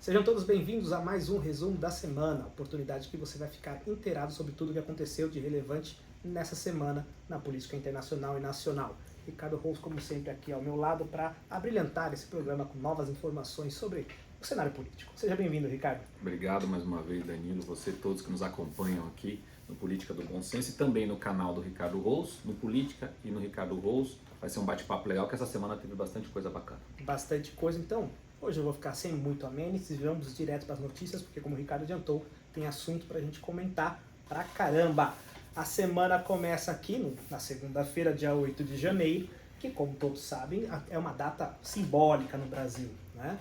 Sejam todos bem-vindos a mais um resumo da semana, oportunidade que você vai ficar inteirado sobre tudo o que aconteceu de relevante nessa semana na política internacional e nacional. Ricardo Rous, como sempre, aqui ao meu lado para abrilhantar esse programa com novas informações sobre o cenário político. Seja bem-vindo, Ricardo. Obrigado mais uma vez, Danilo, você e todos que nos acompanham aqui no Política do Bom Senso e também no canal do Ricardo Rous, no Política e no Ricardo Rous. Vai ser um bate-papo legal, que essa semana teve bastante coisa bacana. Bastante coisa, então hoje eu vou ficar sem muito amêndoes, vamos direto para as notícias, porque como o Ricardo adiantou, tem assunto para a gente comentar pra caramba. A semana começa aqui na segunda-feira, dia 8 de janeiro, que como todos sabem, é uma data simbólica no Brasil, né?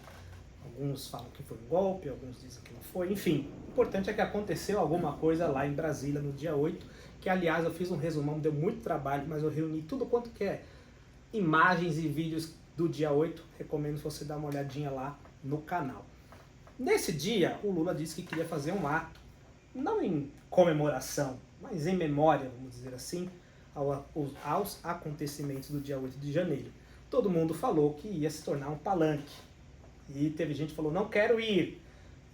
Alguns falam que foi um golpe, alguns dizem que não foi, enfim. O importante é que aconteceu alguma coisa lá em Brasília no dia 8, que aliás eu fiz um resumão, deu muito trabalho, mas eu reuni tudo quanto que é imagens e vídeos do dia 8, recomendo você dar uma olhadinha lá no canal. Nesse dia, o Lula disse que queria fazer um ato, não em comemoração, mas em memória, vamos dizer assim, aos acontecimentos do dia 8 de janeiro. Todo mundo falou que ia se tornar um palanque. E teve gente que falou, não quero ir.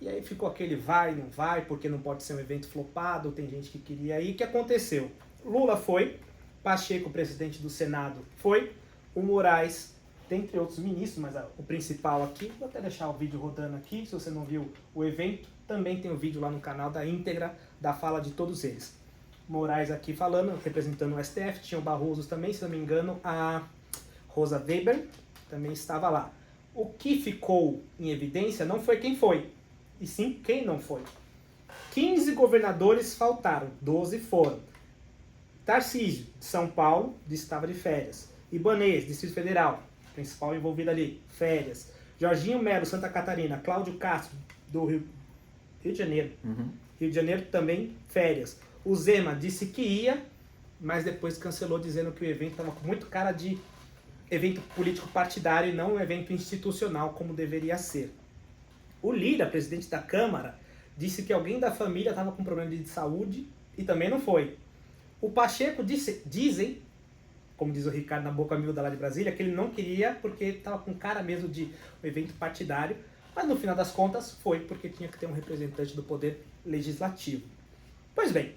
E aí ficou aquele vai, não vai, porque não pode ser um evento flopado, tem gente que queria ir. O que aconteceu? Lula foi, Pacheco, presidente do Senado, foi, o Moraes, dentre outros ministros, mas o principal aqui, vou até deixar o vídeo rodando aqui, se você não viu o evento, também tem o vídeo lá no canal da íntegra da fala de todos eles. Moraes aqui falando, representando o STF, tinha o Barroso também, se não me engano, a Rosa Weber também estava lá. O que ficou em evidência não foi quem foi, e sim quem não foi. 15 governadores faltaram, 12 foram. Tarcísio, de São Paulo, disse que estava de férias. Ibanez, Distrito Federal, principal envolvido ali, férias. Jorginho Melo, Santa Catarina. Cláudio Castro, do Rio de Janeiro. Rio de Janeiro também, férias. O Zema disse que ia, mas depois cancelou dizendo que o evento estava com muito cara de evento político partidário e não um evento institucional como deveria ser. O Lira, presidente da Câmara, disse que alguém da família estava com problema de saúde e também não foi. O Pacheco dizem, como diz o Ricardo na boca miúda lá de Brasília, que ele não queria porque estava com cara mesmo de um evento partidário, mas no final das contas foi porque tinha que ter um representante do poder legislativo. Pois bem,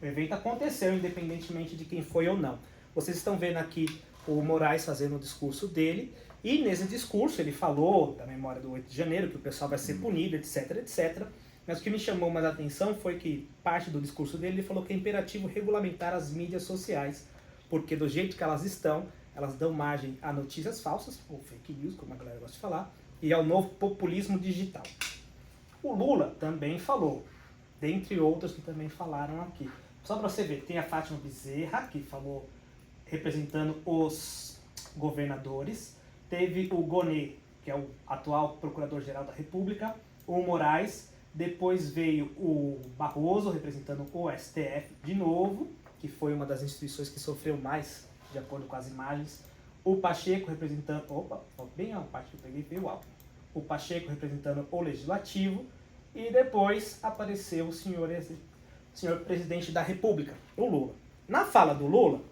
o evento aconteceu independentemente de quem foi ou não. Vocês estão vendo aqui o Moraes fazendo o discurso dele, e nesse discurso ele falou da memória do 8 de janeiro, que o pessoal vai ser punido, etc, etc. Mas o que me chamou mais a atenção foi que parte do discurso dele ele falou que é imperativo regulamentar as mídias sociais, porque do jeito que elas estão, elas dão margem a notícias falsas, ou fake news, como a galera gosta de falar, e ao novo populismo digital. O Lula também falou, dentre outros que também falaram aqui. Só para você ver, tem a Fátima Bezerra, que falou representando os governadores, teve o Gonê, que é o atual Procurador-Geral da República, o Moraes, depois veio o Barroso, representando o STF de novo, que foi uma das instituições que sofreu mais, de acordo com as imagens, o Pacheco representando, bem a parte que eu peguei veio alto, o Pacheco representando o Legislativo, e depois apareceu o senhor Presidente da República, o Lula. Na fala do Lula,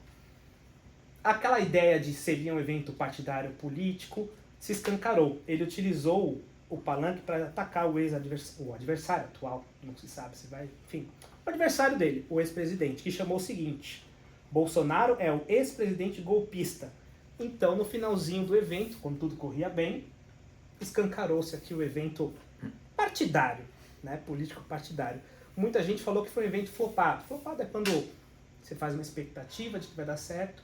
aquela ideia de seria um evento partidário político se escancarou. Ele utilizou o palanque para atacar o adversário atual, não se sabe se vai, enfim, o adversário dele, o ex-presidente, que chamou o seguinte: Bolsonaro é o ex-presidente golpista. Então, no finalzinho do evento, quando tudo corria bem, escancarou-se aqui o evento partidário, né, político partidário. Muita gente falou que foi um evento flopado. Flopado é quando você faz uma expectativa de que vai dar certo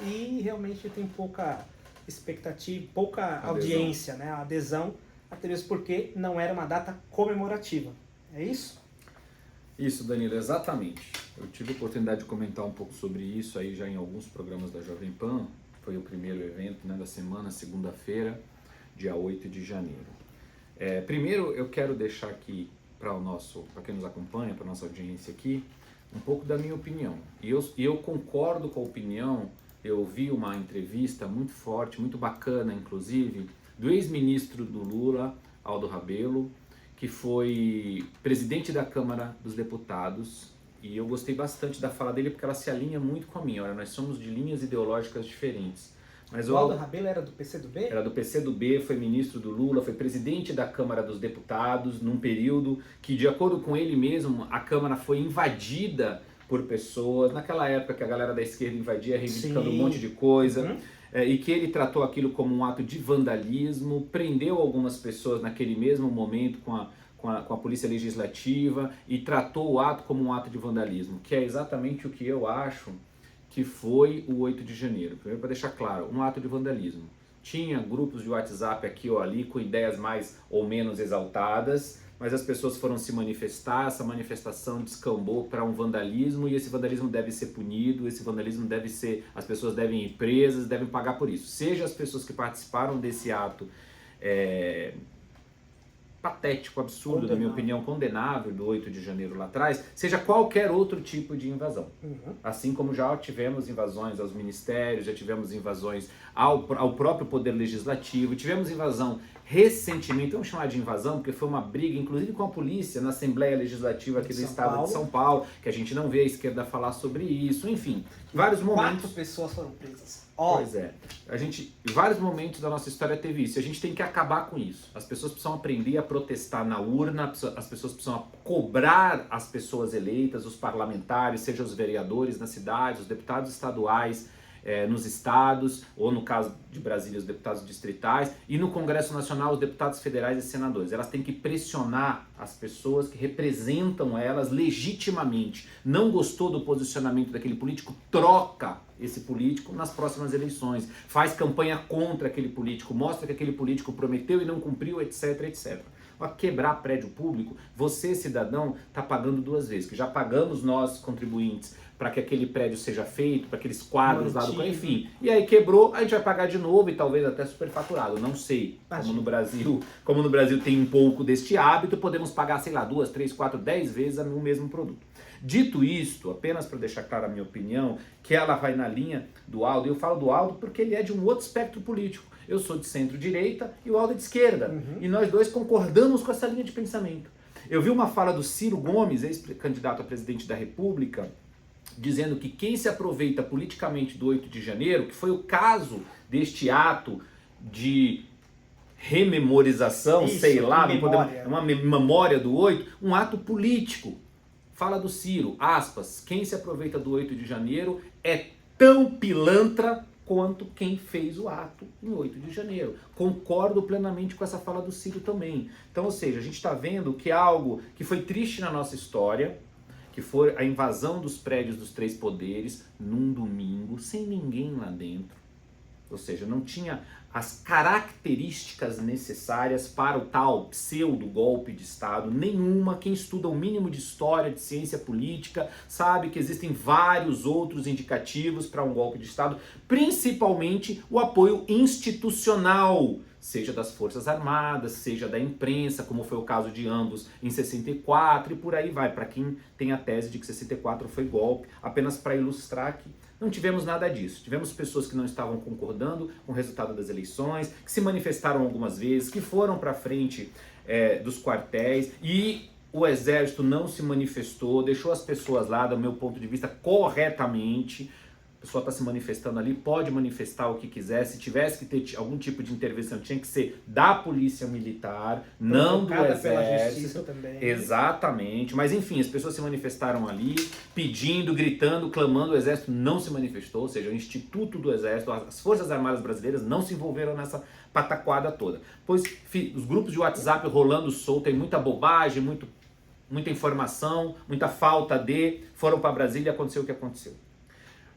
e realmente tem pouca expectativa, pouca audiência, né, adesão, até mesmo porque não era uma data comemorativa. É isso? Isso, Danilo, exatamente. Eu tive a oportunidade de comentar um pouco sobre isso aí já em alguns programas da Jovem Pan. Foi o primeiro evento, né, da semana, segunda-feira, dia 8 de janeiro. Primeiro, eu quero deixar aqui para quem nos acompanha, para a nossa audiência aqui, um pouco da minha opinião. E eu concordo com a opinião. Eu vi uma entrevista muito forte, muito bacana, inclusive, do ex-ministro do Lula, Aldo Rebelo, que foi presidente da Câmara dos Deputados, e eu gostei bastante da fala dele porque ela se alinha muito com a minha. Olha, nós somos de linhas ideológicas diferentes, Mas o Aldo Rabelo era do PCdoB? Era do PCdoB, foi ministro do Lula, foi presidente da Câmara dos Deputados num período que, de acordo com ele mesmo, a Câmara foi invadida por pessoas, naquela época que a galera da esquerda invadia, reivindicando um monte de coisa, e que ele tratou aquilo como um ato de vandalismo, prendeu algumas pessoas naquele mesmo momento com a Polícia Legislativa e tratou o ato como um ato de vandalismo, que é exatamente o que eu acho que foi o 8 de janeiro. Primeiro, para deixar claro, um ato de vandalismo. Tinha grupos de WhatsApp aqui ou ali com ideias mais ou menos exaltadas, mas as pessoas foram se manifestar, essa manifestação descambou para um vandalismo e esse vandalismo deve ser punido, esse vandalismo deve ser, as pessoas devem ir presas, devem pagar por isso. Seja as pessoas que participaram desse ato patético, absurdo, na minha opinião, condenável do 8 de janeiro lá atrás, seja qualquer outro tipo de invasão. Assim como já tivemos invasões aos ministérios, já tivemos invasões ao próprio poder legislativo, tivemos invasão recentemente, vamos chamar de invasão, porque foi uma briga, inclusive com a polícia, na Assembleia Legislativa aqui do estado de São Paulo, que a gente não vê a esquerda falar sobre isso, enfim, vários momentos. 4 pessoas foram presas. Pois é, em vários momentos da nossa história teve isso, a gente tem que acabar com isso. As pessoas precisam aprender a protestar na urna, as pessoas precisam cobrar as pessoas eleitas, os parlamentares, seja os vereadores nas cidades, os deputados estaduais, nos estados, ou no caso de Brasília, os deputados distritais, e no Congresso Nacional, os deputados federais e senadores. Elas têm que pressionar as pessoas que representam elas legitimamente. Não gostou do posicionamento daquele político? Troca esse político nas próximas eleições. Faz campanha contra aquele político, mostra que aquele político prometeu e não cumpriu, etc, etc. A quebrar prédio público, você, cidadão, está pagando 2 vezes, que já pagamos nós, contribuintes, para que aquele prédio seja feito, para aqueles quadros lá do... Enfim, e aí quebrou, a gente vai pagar de novo e talvez até superfaturado, não sei. Como no Brasil tem um pouco deste hábito, podemos pagar, sei lá, 2, 3, 4, 10 vezes o mesmo produto. Dito isto, apenas para deixar clara a minha opinião, que ela vai na linha do Aldo, e eu falo do Aldo porque ele é de um outro espectro político. Eu sou de centro-direita e o Aldo é de esquerda. E nós dois concordamos com essa linha de pensamento. Eu vi uma fala do Ciro Gomes, ex-candidato a presidente da República, dizendo que quem se aproveita politicamente do 8 de janeiro, que foi o caso deste ato de rememorização, sei lá, uma memória do 8, um ato político. Fala do Ciro, aspas, quem se aproveita do 8 de janeiro é tão pilantra quanto quem fez o ato em 8 de janeiro. Concordo plenamente com essa fala do Ciro também. Então, ou seja, a gente está vendo que algo que foi triste na nossa história, que foi a invasão dos prédios dos 3 poderes num domingo, sem ninguém lá dentro. Ou seja, não tinha as características necessárias para o tal pseudo-golpe de Estado, nenhuma. Quem estuda o mínimo de história, de ciência política, sabe que existem vários outros indicativos para um golpe de Estado, principalmente o apoio institucional, seja das Forças Armadas, seja da imprensa, como foi o caso de ambos em 64, e por aí vai, para quem tem a tese de que 64 foi golpe, apenas para ilustrar que não tivemos nada disso. Tivemos pessoas que não estavam concordando com o resultado das eleições, que se manifestaram algumas vezes, que foram para frente dos quartéis, e o Exército não se manifestou, deixou as pessoas lá, do meu ponto de vista, corretamente. A pessoa está se manifestando ali, pode manifestar o que quiser. Se tivesse que ter algum tipo de intervenção, tinha que ser da polícia militar, não do exército. Pela justiça também. Exatamente. Mas enfim, as pessoas se manifestaram ali, pedindo, gritando, clamando. O exército não se manifestou, ou seja, o Instituto do Exército, as Forças Armadas Brasileiras não se envolveram nessa pataquada toda. Pois os grupos de WhatsApp rolando solto, tem muita bobagem, muita informação, muita falta foram para Brasília e aconteceu o que aconteceu.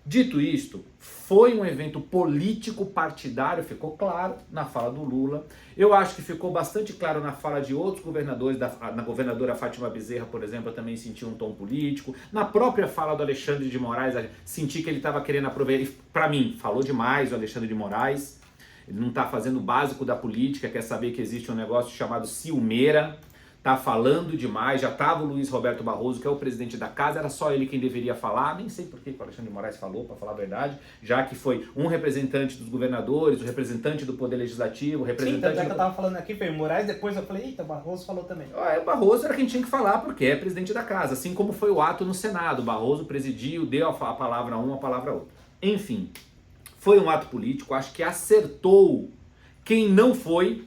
Dito isto, foi um evento político partidário, ficou claro na fala do Lula. Eu acho que ficou bastante claro na fala de outros governadores, na governadora Fátima Bezerra, por exemplo, eu também senti um tom político. Na própria fala do Alexandre de Moraes, senti que ele estava querendo aproveitar. Para mim, falou demais o Alexandre de Moraes. Ele não está fazendo o básico da política, quer saber que existe um negócio chamado ciumeira. Tá falando demais, já estava o Luiz Roberto Barroso, que é o presidente da casa, era só ele quem deveria falar, nem sei por que o Alexandre de Moraes falou, para falar a verdade, já que foi um representante dos governadores, o representante do Poder Legislativo, o representante... Sim, que eu tava falando aqui, foi o Moraes, depois eu falei, eita, o Barroso falou também. O Barroso era quem tinha que falar, porque é presidente da casa, assim como foi o ato no Senado, o Barroso presidiu, deu a palavra a um, a palavra a outro. Enfim, foi um ato político, acho que acertou. Quem não foi,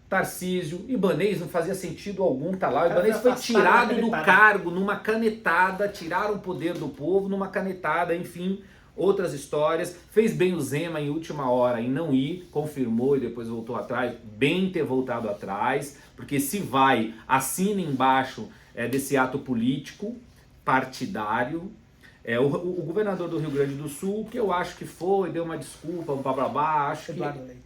Tarcísio, Ibanez, não fazia sentido algum estar lá. O Ibanez foi tirado do cargo numa canetada, tiraram o poder do povo numa canetada, enfim, outras histórias. Fez bem o Zema em última hora em não ir, confirmou e depois voltou atrás. Bem ter voltado atrás, porque se vai, assina embaixo desse ato político, partidário. O governador do Rio Grande do Sul, que eu acho que foi, deu uma desculpa, um blá, acho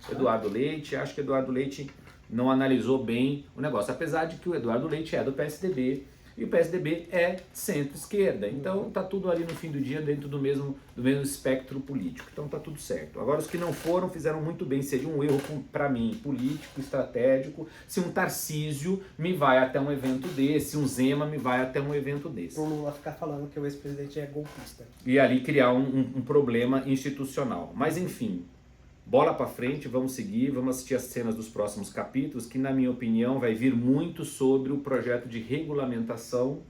Eduardo Leite, acho que Eduardo Leite não analisou bem o negócio, apesar de que o Eduardo Leite é do PSDB e o PSDB é centro-esquerda, então tá tudo ali no fim do dia dentro do mesmo espectro político, então tá tudo certo. Agora os que não foram fizeram muito bem, seria um erro para mim, político, estratégico, se um Tarcísio me vai até um evento desse, um Zema me vai até um evento desse. O Lula ficar falando que o ex-presidente é golpista. E ali criar um problema institucional, mas enfim... Bola pra frente, vamos seguir, vamos assistir as cenas dos próximos capítulos, que na minha opinião vai vir muito sobre o projeto de regulamentação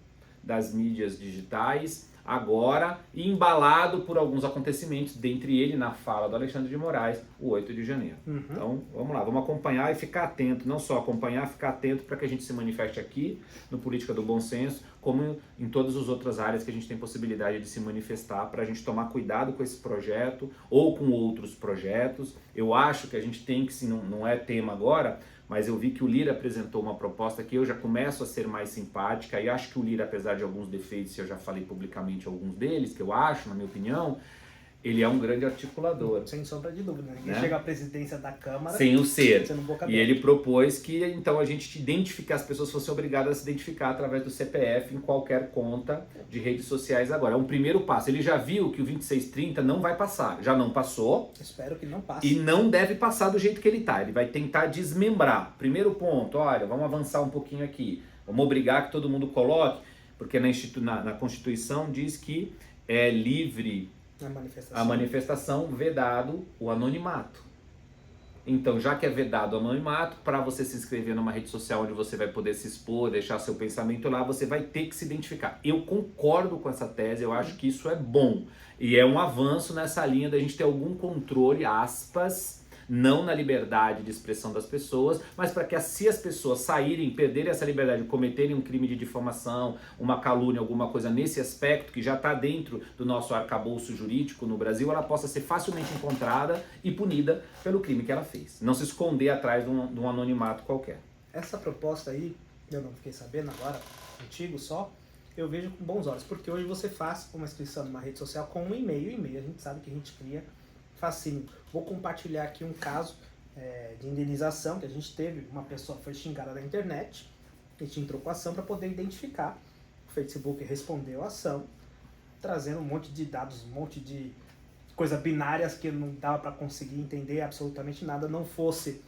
das mídias digitais, agora embalado por alguns acontecimentos, dentre ele na fala do Alexandre de Moraes, o 8 de janeiro. Então, vamos lá, vamos acompanhar e ficar atento, não só acompanhar, ficar atento para que a gente se manifeste aqui no Política do Bom Senso, como em todas as outras áreas que a gente tem possibilidade de se manifestar, para a gente tomar cuidado com esse projeto ou com outros projetos. Eu acho que a gente tem que, se não é tema agora, mas eu vi que o Lira apresentou uma proposta que eu já começo a ser mais simpática, e acho que o Lira, apesar de alguns defeitos, eu já falei publicamente alguns deles, que eu acho, na minha opinião, ele é um grande articulador. Sem sombra de dúvida, né? Quem chega à presidência da Câmara... Sem o ser. E ele propôs que, então, a gente identificar, as pessoas fossem obrigadas a se identificar através do CPF em qualquer conta de redes sociais agora. É um primeiro passo. Ele já viu que o 2630 não vai passar. Já não passou. Espero que não passe. E não deve passar do jeito que ele está. Ele vai tentar desmembrar. Primeiro ponto, olha, vamos avançar um pouquinho aqui. Vamos obrigar que todo mundo coloque, porque na Constituição diz que é livre... A manifestação, vedado o anonimato. Então, já que é vedado o anonimato, para você se inscrever numa rede social onde você vai poder se expor, deixar seu pensamento lá, você vai ter que se identificar. Eu concordo com essa tese, eu acho que isso é bom. E é um avanço nessa linha da gente ter algum controle, aspas, não na liberdade de expressão das pessoas, mas para que se as pessoas saírem, perderem essa liberdade, cometerem um crime de difamação, uma calúnia, alguma coisa nesse aspecto, que já está dentro do nosso arcabouço jurídico no Brasil, ela possa ser facilmente encontrada e punida pelo crime que ela fez. Não se esconder atrás de um anonimato qualquer. Essa proposta aí, eu não fiquei sabendo agora, contigo só, eu vejo com bons olhos, porque hoje você faz uma inscrição numa rede social com um e-mail, a gente sabe que a gente cria facinho. Vou compartilhar aqui um caso de indenização que a gente teve. Uma pessoa foi xingada na internet, a gente entrou com a ação para poder identificar. O Facebook respondeu a ação, trazendo um monte de dados, um monte de coisas binárias que não dava para conseguir entender absolutamente nada, não fosse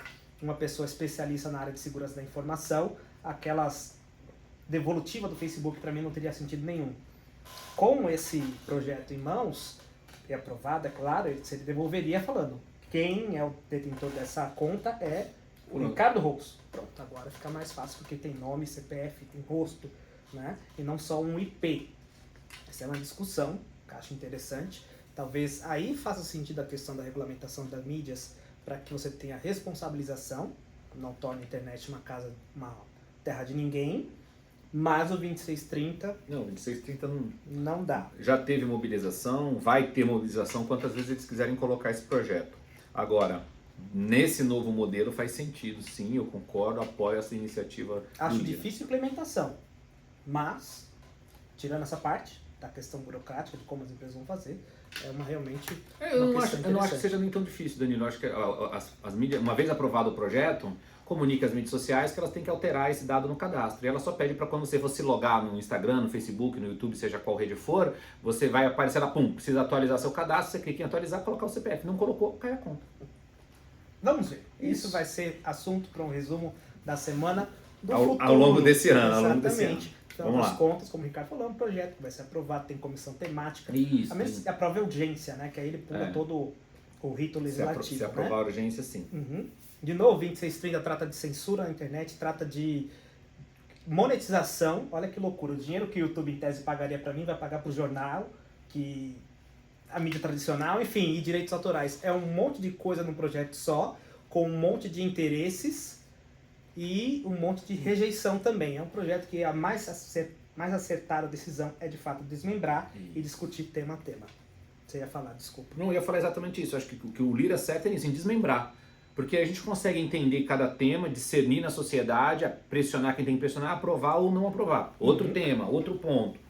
uma pessoa especialista na área de segurança da informação. Aquelas devolutivas do Facebook para mim não teria sentido nenhum. Com esse projeto em mãos, e aprovado, é claro, ele devolveria falando quem é o detentor dessa conta é o Ricardo Rosso. Pronto, agora fica mais fácil porque tem nome, CPF, tem rosto, né? E não só um IP. Essa é uma discussão que eu acho interessante. Talvez aí faça sentido a questão da regulamentação das mídias para que você tenha responsabilização, não torne a internet uma terra de ninguém. Mas o 2630... Não, o 2630 não dá. Já teve mobilização, vai ter mobilização quantas vezes eles quiserem colocar esse projeto. Agora, nesse novo modelo faz sentido, sim, eu concordo, apoio essa iniciativa. Acho difícil a implementação, mas, tirando essa parte da questão burocrática, de como as empresas vão fazer, é realmente eu não acho que seja nem tão difícil, Danilo. Eu acho que as mídias, uma vez aprovado o projeto, comunica às mídias sociais que elas têm que alterar esse dado no cadastro. E ela só pede para quando você for se logar no Instagram, no Facebook, no YouTube, seja qual rede for, você vai aparecer lá, precisa atualizar seu cadastro, você clica em atualizar, colocar o CPF. Não colocou, cai a conta. Vamos ver. Isso vai ser assunto para um resumo da semana do futuro. Ao longo desse ano. Exatamente. Ao longo desse ano. Então, as contas, como o Ricardo falou, é um projeto que vai ser aprovado, tem comissão temática. Isso. A menos que aprove a urgência, né? Que aí ele pula todo o rito legislativo. Se aprovar a urgência, sim. Uhum. De novo, 2630 trata de censura na internet, trata de monetização. Olha que loucura, o dinheiro que o YouTube em tese pagaria para mim vai pagar para o jornal, que a mídia tradicional, enfim, e direitos autorais. É um monte de coisa num projeto só, com um monte de interesses e um monte de rejeição também. É um projeto que a mais acertada decisão é, de fato, desmembrar e discutir tema a tema. Você ia falar, desculpa. Não, eu ia falar exatamente isso. Acho que o que o Lira acerta é isso, em desmembrar. Porque a gente consegue entender cada tema, discernir na sociedade, pressionar quem tem que pressionar, aprovar ou não aprovar. Outro tema, outro ponto.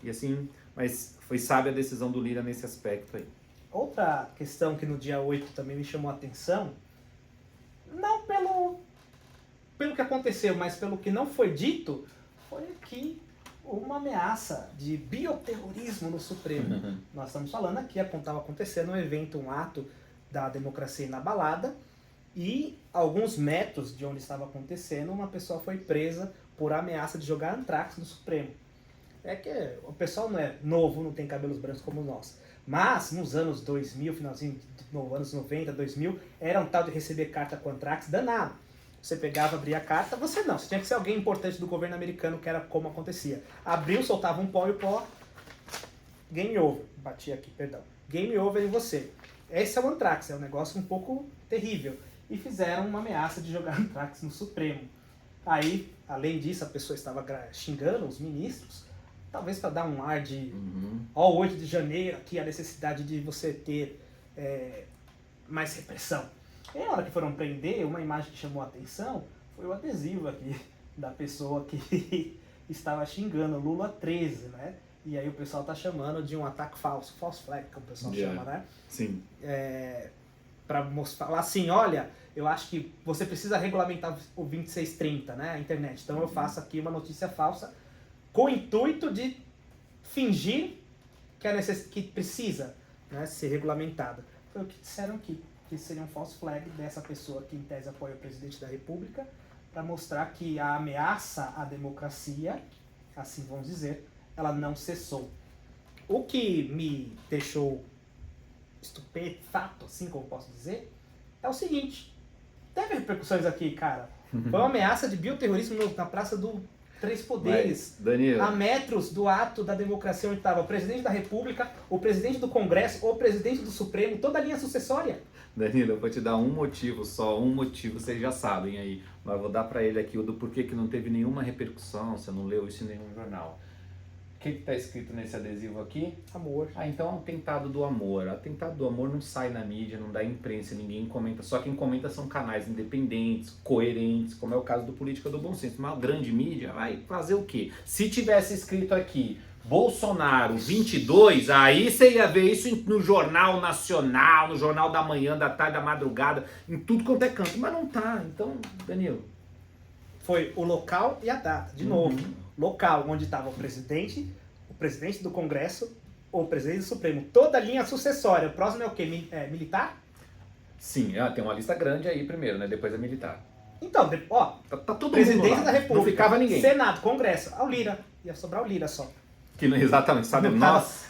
E assim, mas foi sábia a decisão do Lira nesse aspecto aí. Outra questão que no dia 8 também me chamou a atenção, não pelo que aconteceu, mas pelo que não foi dito, foi aqui uma ameaça de bioterrorismo no Supremo. Nós estamos falando aqui, estava acontecendo um evento, um ato da democracia inabalada, e alguns metros de onde estava acontecendo, uma pessoa foi presa por ameaça de jogar antrax no Supremo. É que o pessoal não é novo, não tem cabelos brancos como nós. Mas nos anos 2000, finalzinho de anos 90, 2000, era um tal de receber carta com antrax danado. Você pegava, abria a carta, você tinha que ser alguém importante do governo americano, que era como acontecia. Abriu, soltava um pó e o pó, game over. Bati aqui, perdão. Game over em você. Esse é o antrax, é um negócio um pouco terrível. E fizeram uma ameaça de jogar antrax no Supremo. Aí, além disso, a pessoa estava xingando os ministros, talvez para dar um ar de, ó, 8 de janeiro, aqui a necessidade de você ter mais repressão. E na hora que foram prender, uma imagem que chamou a atenção foi o adesivo aqui da pessoa que estava xingando Lula 13, né? E aí o pessoal tá chamando de um ataque falso, false flag, que o pessoal chama, né? Sim. Para falar assim, olha, eu acho que você precisa regulamentar o 2630, né, a internet. Então eu faço aqui uma notícia falsa com o intuito de fingir que precisa, né, ser regulamentada. Foi o que disseram aqui, que seria um false flag dessa pessoa que em tese apoia o presidente da República, para mostrar que a ameaça à democracia, assim vamos dizer, ela não cessou. O que me deixou estupefato, assim como posso dizer, é o seguinte: teve repercussões aqui, cara. Foi uma ameaça de bioterrorismo na Praça do Três Poderes, Danilo, a metros do ato da democracia, onde estava o presidente da República, o presidente do Congresso, o presidente do Supremo, toda a linha sucessória. Danilo, eu vou te dar um motivo só, vocês já sabem aí, mas eu vou dar pra ele aqui o do porquê que não teve nenhuma repercussão, você não leu isso em nenhum jornal. O que está escrito nesse adesivo aqui? Amor. Então é um atentado do amor. Atentado do amor não sai na mídia, não dá imprensa, ninguém comenta. Só quem comenta são canais independentes, coerentes, como é o caso do Política do Bom Senso. Uma grande mídia vai fazer o quê? Se tivesse escrito aqui Bolsonaro 22, aí você ia ver isso no Jornal Nacional, no Jornal da Manhã, da Tarde, da Madrugada, em tudo quanto é canto. Mas não tá. Então, Danilo. Foi o local e a data, de novo. Local, onde estava o presidente do Congresso, o presidente do Supremo, toda a linha sucessória. O próximo é o quê? Militar? Sim, tem uma lista grande aí primeiro, né? Depois é militar. Então, ó, Tá todo presidente mundo lá. da República, Não ficava ninguém. Senado, Congresso, ao Lira. Ia sobrar o Lira só. Que não, exatamente, sabe? Não Nossa!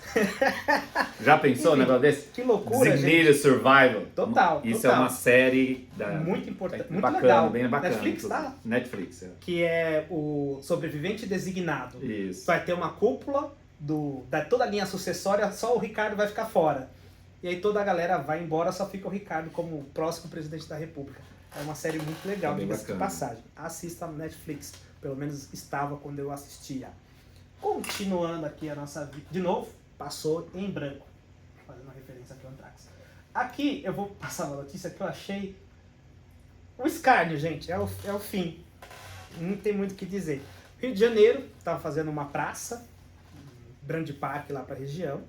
Já pensou um Enfim, negócio desse? que loucura, Designated Survival. Total, Isso total. é uma série Muito importante, muito bacana, legal. bem bacana. Netflix, tá? Netflix, Que é o sobrevivente designado. Isso. Vai ter uma cúpula da toda a linha sucessória, só o Ricardo vai ficar fora. E aí toda a galera vai embora, só fica o Ricardo como o próximo presidente da República. É uma série muito legal, diga-se de passagem. Assista no Netflix, pelo menos estava quando eu assistia. Continuando aqui a nossa vida, de novo, passou em branco, fazendo uma referência aqui ao Antrax. Aqui eu vou passar uma notícia que eu achei o escárnio, gente, é o fim. Não tem muito o que dizer. Rio de Janeiro estava fazendo uma praça, um grande parque lá para a região,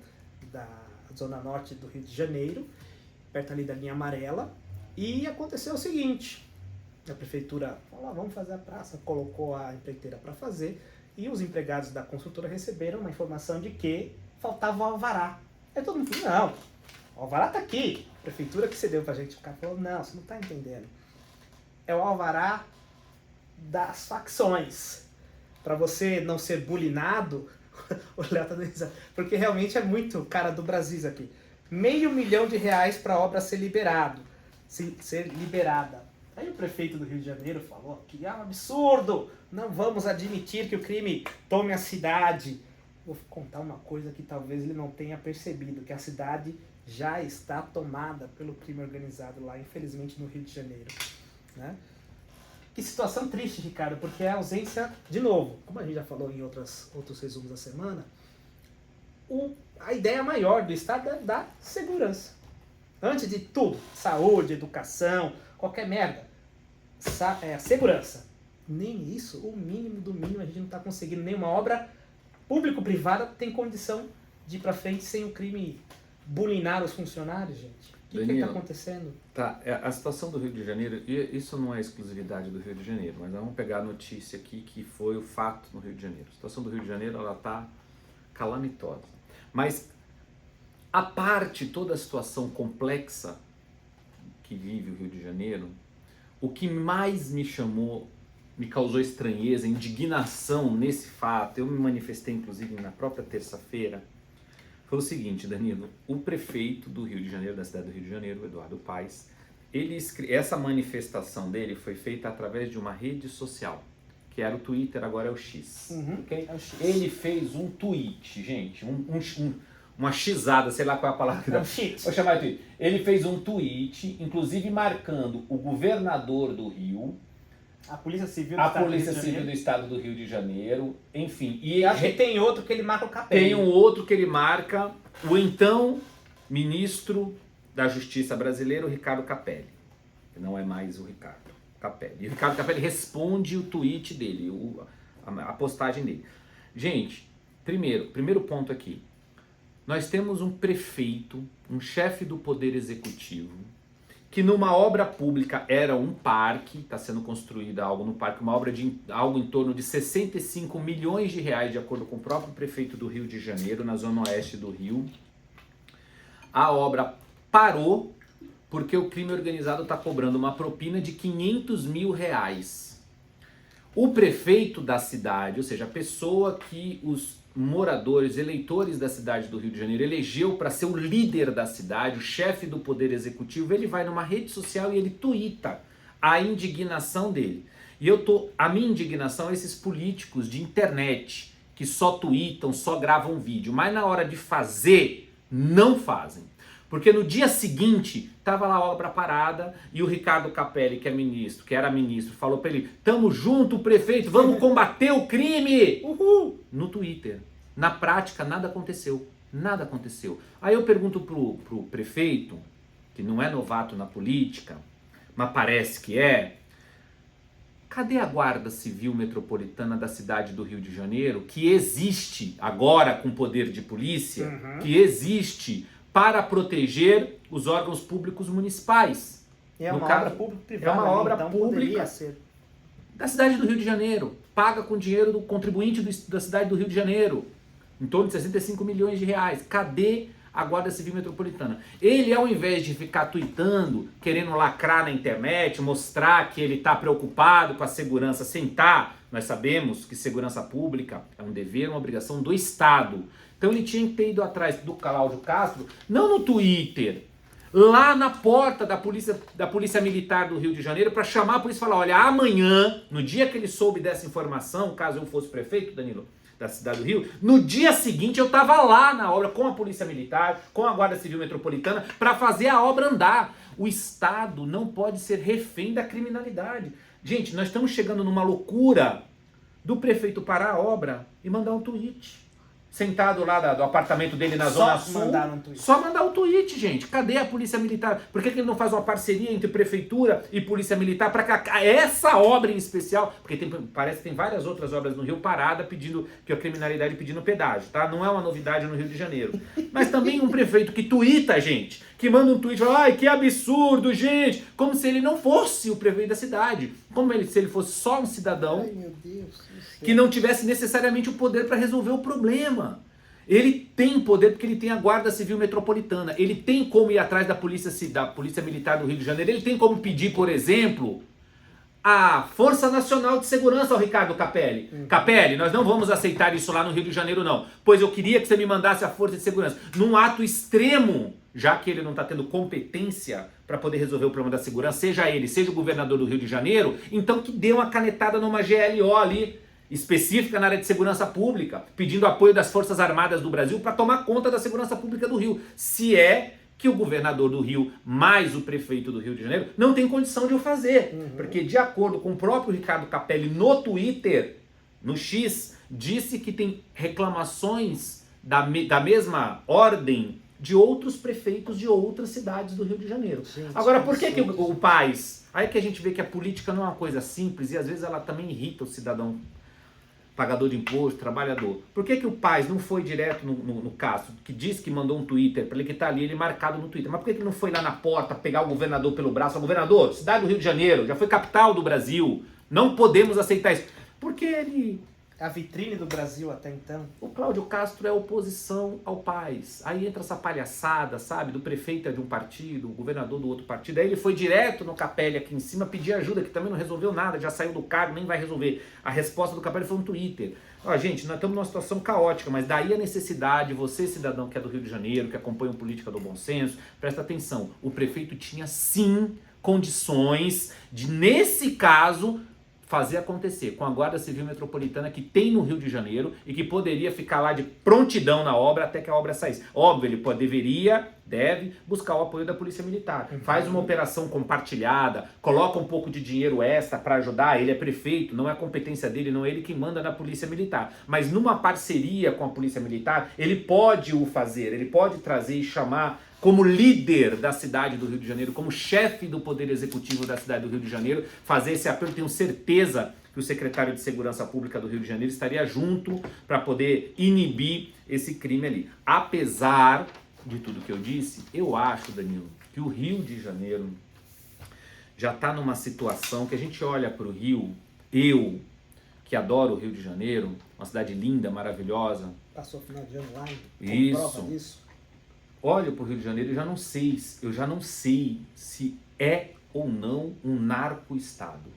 da zona norte do Rio de Janeiro, perto ali da linha amarela, e aconteceu o seguinte: a prefeitura falou, vamos fazer a praça, colocou a empreiteira para fazer, e os empregados da construtora receberam uma informação de que faltava o alvará. Aí todo mundo falou, não, o alvará tá aqui. A prefeitura que cedeu pra gente. O cara falou, não, você não tá entendendo. É o alvará das facções. Para você não ser bulinado, o Léo tá dizendo, porque realmente é muito cara do Brasil aqui. R$500 mil para a obra ser liberada. Aí o prefeito do Rio de Janeiro falou que é um absurdo, não vamos admitir que o crime tome a cidade. vou contar uma coisa que talvez ele não tenha percebido, que a cidade já está tomada pelo crime organizado lá, infelizmente, no Rio de Janeiro, né? Que situação triste, Ricardo, porque é a ausência, de novo, como a gente já falou em outros resumos da semana, a ideia maior do Estado é da segurança. Antes de tudo, saúde, educação, qualquer merda, segurança. Nem isso, o mínimo do mínimo, a gente não está conseguindo. Nenhuma obra público-privada tem condição de ir para frente sem o crime bulinar os funcionários, gente. O que está acontecendo? Tá, a situação do Rio de Janeiro, e isso não é exclusividade do Rio de Janeiro, mas vamos pegar a notícia aqui que foi o fato no Rio de Janeiro. A situação do Rio de Janeiro, ela está calamitosa. Mas, a parte toda a situação complexa que vive o Rio de Janeiro, o que mais me causou estranheza, indignação nesse fato, eu me manifestei inclusive na própria terça-feira, foi o seguinte, Danilo, o prefeito do Rio de Janeiro, da cidade do Rio de Janeiro, Eduardo Paes, essa manifestação dele foi feita através de uma rede social, que era o Twitter, agora é o X. Okay? É o X. Ele fez um tweet, gente, uma xizada, sei lá qual é a palavra que dá. Vou chamar de tweet. Ele fez um tweet, inclusive marcando o governador do Rio, a Polícia Civil do Estado do Rio de Janeiro, enfim. E acho que tem outro que ele marca o Capelli. Tem um outro que ele marca o então ministro da Justiça brasileiro, Ricardo Capelli. Não é mais o Ricardo Capelli. E o Ricardo Capelli responde o tweet dele, a postagem dele. Gente, primeiro ponto aqui. Nós temos um prefeito, um chefe do Poder Executivo, que numa obra pública era um parque, está sendo construído algo no parque, uma obra de algo em torno de 65 milhões de reais, de acordo com o próprio prefeito do Rio de Janeiro, na zona oeste do Rio. A obra parou porque o crime organizado está cobrando uma propina de 500 mil reais. O prefeito da cidade, ou seja, a pessoa que os moradores, eleitores da cidade do Rio de Janeiro elegeu para ser o líder da cidade, o chefe do poder executivo, ele vai numa rede social e ele tuita a indignação dele. E a minha indignação é esses políticos de internet que só tuitam, só gravam vídeo, mas na hora de fazer, não fazem. Porque no dia seguinte, estava lá a obra parada e o Ricardo Capelli, que era ministro, falou para ele, tamo junto, prefeito, vamos combater o crime! Uhul! No Twitter. Na prática, nada aconteceu. Nada aconteceu. Aí eu pergunto pro prefeito, que não é novato na política, mas parece que é, cadê a Guarda Civil Metropolitana da cidade do Rio de Janeiro, que existe agora com poder de polícia, que existe para proteger os órgãos públicos municipais? É uma obra pública-privada. É uma obra então pública da cidade do Rio de Janeiro, paga com dinheiro do contribuinte da cidade do Rio de Janeiro, em torno de 65 milhões de reais. Cadê a Guarda Civil Metropolitana? Ele, ao invés de ficar tuitando, querendo lacrar na internet, mostrar que ele está preocupado com a segurança, nós sabemos que segurança pública é um dever, uma obrigação do Estado. Então ele tinha que ter ido atrás do Cláudio Castro, não no Twitter, lá na porta da polícia Militar do Rio de Janeiro, para chamar a polícia e falar, olha, amanhã, no dia que ele soube dessa informação, caso eu fosse prefeito, Danilo, da cidade do Rio, no dia seguinte eu estava lá na obra com a Polícia Militar, com a Guarda Civil Metropolitana, para fazer a obra andar. O Estado não pode ser refém da criminalidade. Gente, nós estamos chegando numa loucura do prefeito parar a obra e mandar um tweet. Sentado lá do apartamento dele na Zona Sul. Só mandar um tweet, gente. Cadê a Polícia Militar? Por que ele não faz uma parceria entre Prefeitura e Polícia Militar para que essa obra em especial, porque parece que tem várias outras obras no Rio parada pedindo, que a criminalidade pedindo pedágio, tá? Não é uma novidade no Rio de Janeiro. Mas também um prefeito que tuita, gente, que manda um tweet, fala, ai, que absurdo, gente, como se ele não fosse o prefeito da cidade, se ele fosse só um cidadão. Ai, meu Deus, que não tivesse necessariamente o poder para resolver o problema. Ele tem poder porque ele tem a Guarda Civil Metropolitana, ele tem como ir atrás da Polícia Militar do Rio de Janeiro, ele tem como pedir, por exemplo, a Força Nacional de Segurança ao Ricardo Capelli. Capelli, nós não vamos aceitar isso lá no Rio de Janeiro não, pois eu queria que você me mandasse a Força de Segurança. Num ato extremo, já que ele não está tendo competência para poder resolver o problema da segurança, seja ele, seja o governador do Rio de Janeiro, então que dê uma canetada numa GLO ali, específica na área de segurança pública, pedindo apoio das Forças Armadas do Brasil para tomar conta da segurança pública do Rio. Se é que o governador do Rio, mais o prefeito do Rio de Janeiro, não tem condição de o fazer. Porque, de acordo com o próprio Ricardo Capelli no Twitter, no X, disse que tem reclamações da mesma ordem de outros prefeitos de outras cidades do Rio de Janeiro. Gente, agora, por que o Paes... Aí que a gente vê que a política não é uma coisa simples e às vezes ela também irrita o cidadão pagador de imposto, trabalhador. Por que o Paes não foi direto no Castro, que disse que mandou um Twitter para ele que está ali, ele marcado no Twitter? Mas por que ele não foi lá na porta pegar o governador pelo braço? Governador, cidade do Rio de Janeiro, já foi capital do Brasil, não podemos aceitar isso. Porque ele... A vitrine do Brasil até então. O Cláudio Castro é oposição ao Paes. Aí entra essa palhaçada, sabe? Do prefeito de um partido, o governador do outro partido. Aí ele foi direto no Capelli aqui em cima pedir ajuda, que também não resolveu nada, já saiu do cargo, nem vai resolver. A resposta do Capelli foi um Twitter. Ó, gente, nós estamos numa situação caótica, mas daí a necessidade, você cidadão que é do Rio de Janeiro, que acompanha a política do bom senso, presta atenção. O prefeito tinha sim condições de, nesse caso, fazer acontecer com a Guarda Civil Metropolitana que tem no Rio de Janeiro e que poderia ficar lá de prontidão na obra até que a obra saísse. Óbvio, ele deve buscar o apoio da Polícia Militar. Faz uma operação compartilhada, coloca um pouco de dinheiro extra para ajudar, ele é prefeito, não é competência dele, não é ele que manda na Polícia Militar. Mas numa parceria com a Polícia Militar, ele pode o fazer, ele pode trazer e chamar como líder da cidade do Rio de Janeiro, como chefe do Poder Executivo da cidade do Rio de Janeiro, fazer esse apelo. Tenho certeza que o secretário de Segurança Pública do Rio de Janeiro estaria junto para poder inibir esse crime ali. Apesar de tudo que eu disse, eu acho, Danilo, que o Rio de Janeiro já está numa situação que a gente olha para o Rio, eu, que adoro o Rio de Janeiro, uma cidade linda, maravilhosa. Passou o final de ano lá, isso. Prova disso. Olho para o Rio de Janeiro e eu já não sei se é ou não um narco-estado.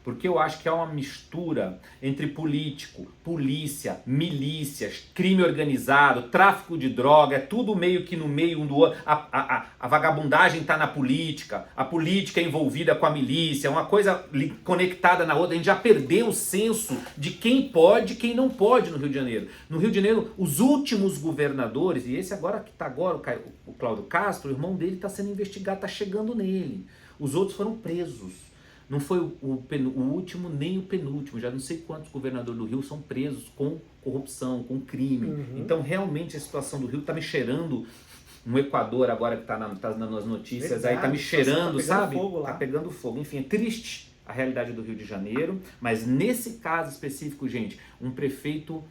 Porque eu acho que há uma mistura entre político, polícia, milícias, crime organizado, tráfico de droga, é tudo meio que no meio um do outro. A vagabundagem está na política, a política é envolvida com a milícia, uma coisa conectada na outra. A gente já perdeu o senso de quem pode e quem não pode no Rio de Janeiro. No Rio de Janeiro, os últimos governadores, e esse agora que está agora, o Cláudio Castro, o irmão dele está sendo investigado, está chegando nele. Os outros foram presos. Não foi o último nem o penúltimo. Já não sei quantos governadores do Rio são presos com corrupção, com crime. Então, realmente, a situação do Rio está me cheirando. No Equador, agora que está nas notícias, verdade, aí está me cheirando, sabe? Está pegando fogo. Enfim, é triste a realidade do Rio de Janeiro. Mas nesse caso específico, gente, um prefeito...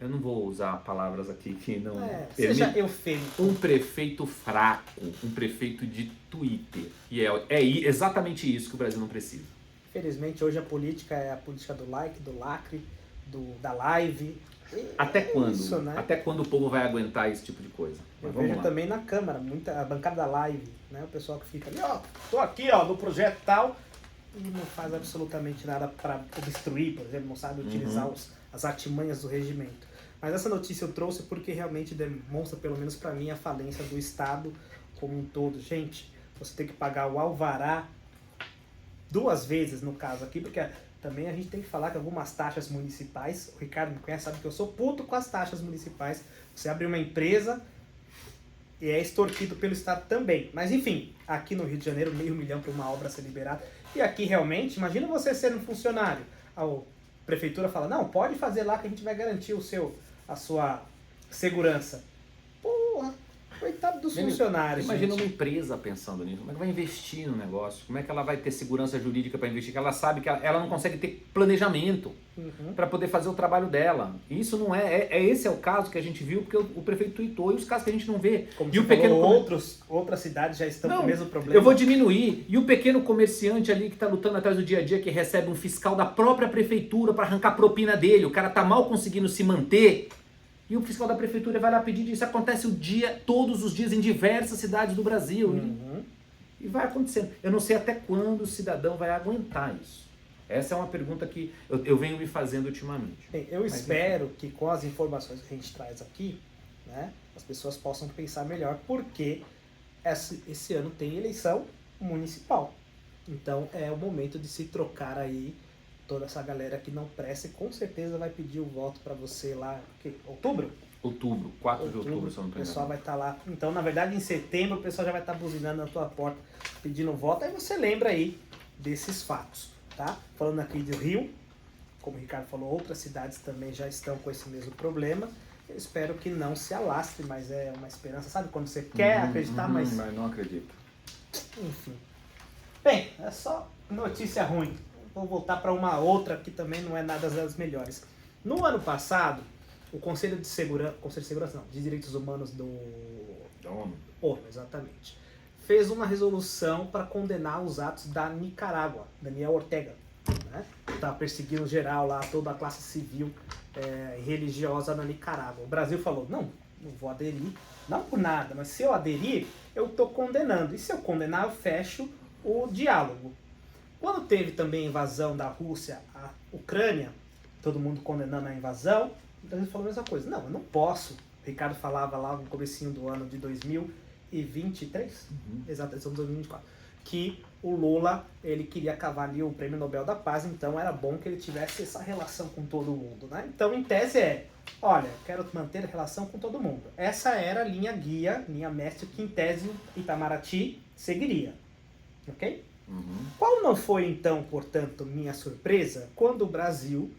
Eu não vou usar palavras aqui que não... seja eufêmico. Um prefeito fraco, um prefeito de Twitter. E é exatamente isso que o Brasil não precisa. Infelizmente, hoje a política é a política do like, do lacre, da live. Até quando? Isso, né? Até quando o povo vai aguentar esse tipo de coisa? Eu vejo também na Câmara, a bancada da live, né? O pessoal que fica ali, tô aqui, no projeto tal, e não faz absolutamente nada para obstruir, por exemplo, não sabe utilizar as artimanhas do regimento. Mas essa notícia eu trouxe porque realmente demonstra, pelo menos para mim, a falência do Estado como um todo. Gente, você tem que pagar o alvará 2 vezes no caso aqui, porque também a gente tem que falar que algumas taxas municipais, o Ricardo me conhece, sabe que eu sou puto com as taxas municipais. Você abre uma empresa e é extorquido pelo Estado também. Mas enfim, aqui no Rio de Janeiro, R$500 mil para uma obra ser liberada. E aqui realmente, imagina você sendo um funcionário. A prefeitura fala, não, pode fazer lá que a gente vai garantir a sua segurança. Porra, coitado dos funcionários. Imagina uma empresa pensando nisso. Como é que vai investir no negócio? Como é que ela vai ter segurança jurídica para investir? Que ela sabe que ela não consegue ter planejamento para poder fazer o trabalho dela. E isso não esse é o caso que a gente viu, porque o prefeito tuitou, e os casos que a gente não vê. Como e o pequeno outras cidades já estão com o mesmo problema. Eu vou diminuir. E o pequeno comerciante ali que está lutando atrás do dia a dia, que recebe um fiscal da própria prefeitura para arrancar a propina dele, o cara tá mal conseguindo se manter, e o fiscal da prefeitura vai lá pedir. Isso acontece todos os dias em diversas cidades do Brasil. E vai acontecendo. Eu não sei até quando o cidadão vai aguentar isso. Essa é uma pergunta que eu venho me fazendo ultimamente. Bem, eu espero que com as informações que a gente traz aqui, né, as pessoas possam pensar melhor, porque esse ano tem eleição municipal. Então é o momento de se trocar aí toda essa galera que não presta e com certeza vai pedir o voto para você lá, outubro? Outubro, 4 de outubro, se eu não O estou pessoal enganado. vai estar lá. Então, na verdade, em setembro o pessoal já vai estar buzinando na tua porta pedindo voto. Aí você lembra aí desses fatos, tá? Falando aqui do Rio, como o Ricardo falou, outras cidades também já estão com esse mesmo problema. Eu espero que não se alastre, mas é uma esperança. Sabe quando você quer acreditar, mas não acredito. enfim. Bem, é só notícia ruim. Vou voltar para uma outra que também não é nada das melhores. No ano passado, o Conselho de Segurança não, de Direitos Humanos Da ONU. ONU, exatamente, fez uma resolução para condenar os atos da Nicarágua, Daniel Ortega, né? Estava perseguindo geral lá, toda a classe civil e religiosa na Nicarágua. O Brasil falou, não vou aderir, não por nada, mas se eu aderir, eu estou condenando. E se eu condenar, eu fecho o diálogo. Quando teve também a invasão da Rússia à Ucrânia, todo mundo condenando a invasão, o Brasil falou a mesma coisa. Não, eu não posso. O Ricardo falava lá no comecinho do ano de 2023, exato, estamos em 2024, que o Lula, ele queria cavar ali o Prêmio Nobel da Paz, então era bom que ele tivesse essa relação com todo mundo, né? Então, em tese olha, quero manter a relação com todo mundo. Essa era a linha guia, linha mestre, que em tese Itamaraty seguiria, ok? Qual não foi, então, portanto, minha surpresa, quando o Brasil,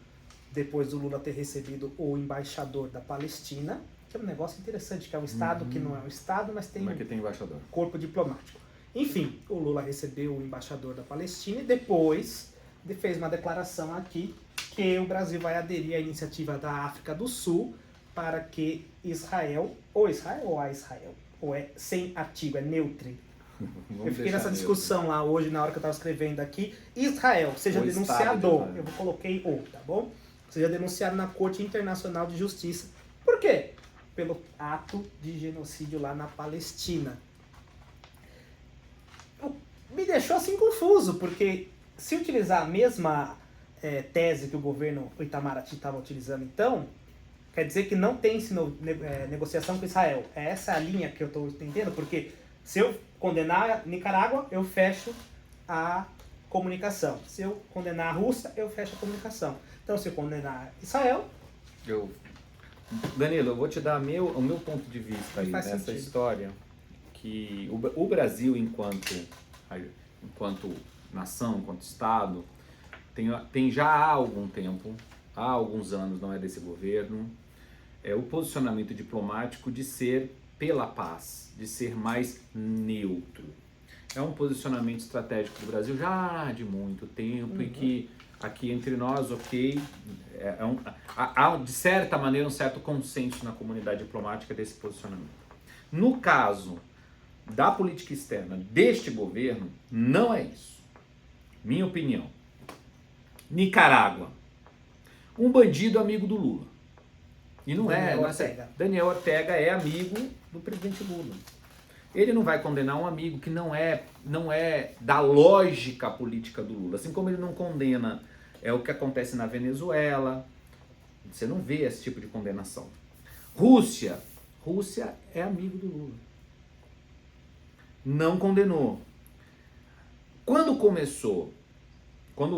depois do Lula ter recebido o embaixador da Palestina, que é um negócio interessante, que é um Estado que não é um Estado, mas tem Como é que tem embaixador? corpo diplomático. Enfim, o Lula recebeu o embaixador da Palestina e depois fez uma declaração aqui que o Brasil vai aderir à iniciativa da África do Sul para que Israel, ou a Israel, ou é sem artigo, é neutro. Eu fiquei nessa discussão lá hoje, na hora que eu estava escrevendo aqui. Israel, seja O denunciador, Estado de eu coloquei tá bom? Seja denunciado na Corte Internacional de Justiça. Por quê? Pelo ato de genocídio lá na Palestina. Me deixou assim confuso, porque se utilizar a mesma tese que o governo Itamaraty estava utilizando então, quer dizer que não tem negociação com Israel. É essa a linha que eu estou entendendo, porque se eu condenar Nicarágua, eu fecho a comunicação. Se eu condenar a Rússia, eu fecho a comunicação. Então, se eu condenar Israel... Danilo, eu vou te dar o meu ponto de vista aí nessa sentido. História, que o Brasil, enquanto nação, enquanto Estado, tem já há algum tempo, há alguns anos, não é desse governo, o posicionamento diplomático de ser pela paz, de ser mais neutro. É um posicionamento estratégico do Brasil já de muito tempo e que aqui entre nós, há de certa maneira um certo consenso na comunidade diplomática desse posicionamento. No caso da política externa deste governo, não é isso. Minha opinião. Nicarágua. Um bandido amigo do Lula. E não é. Daniel Ortega é amigo do presidente Lula. Ele não vai condenar um amigo que não é da lógica política do Lula. Assim como ele não condena o que acontece na Venezuela. Você não vê esse tipo de condenação. Rússia é amigo do Lula. Não condenou. Quando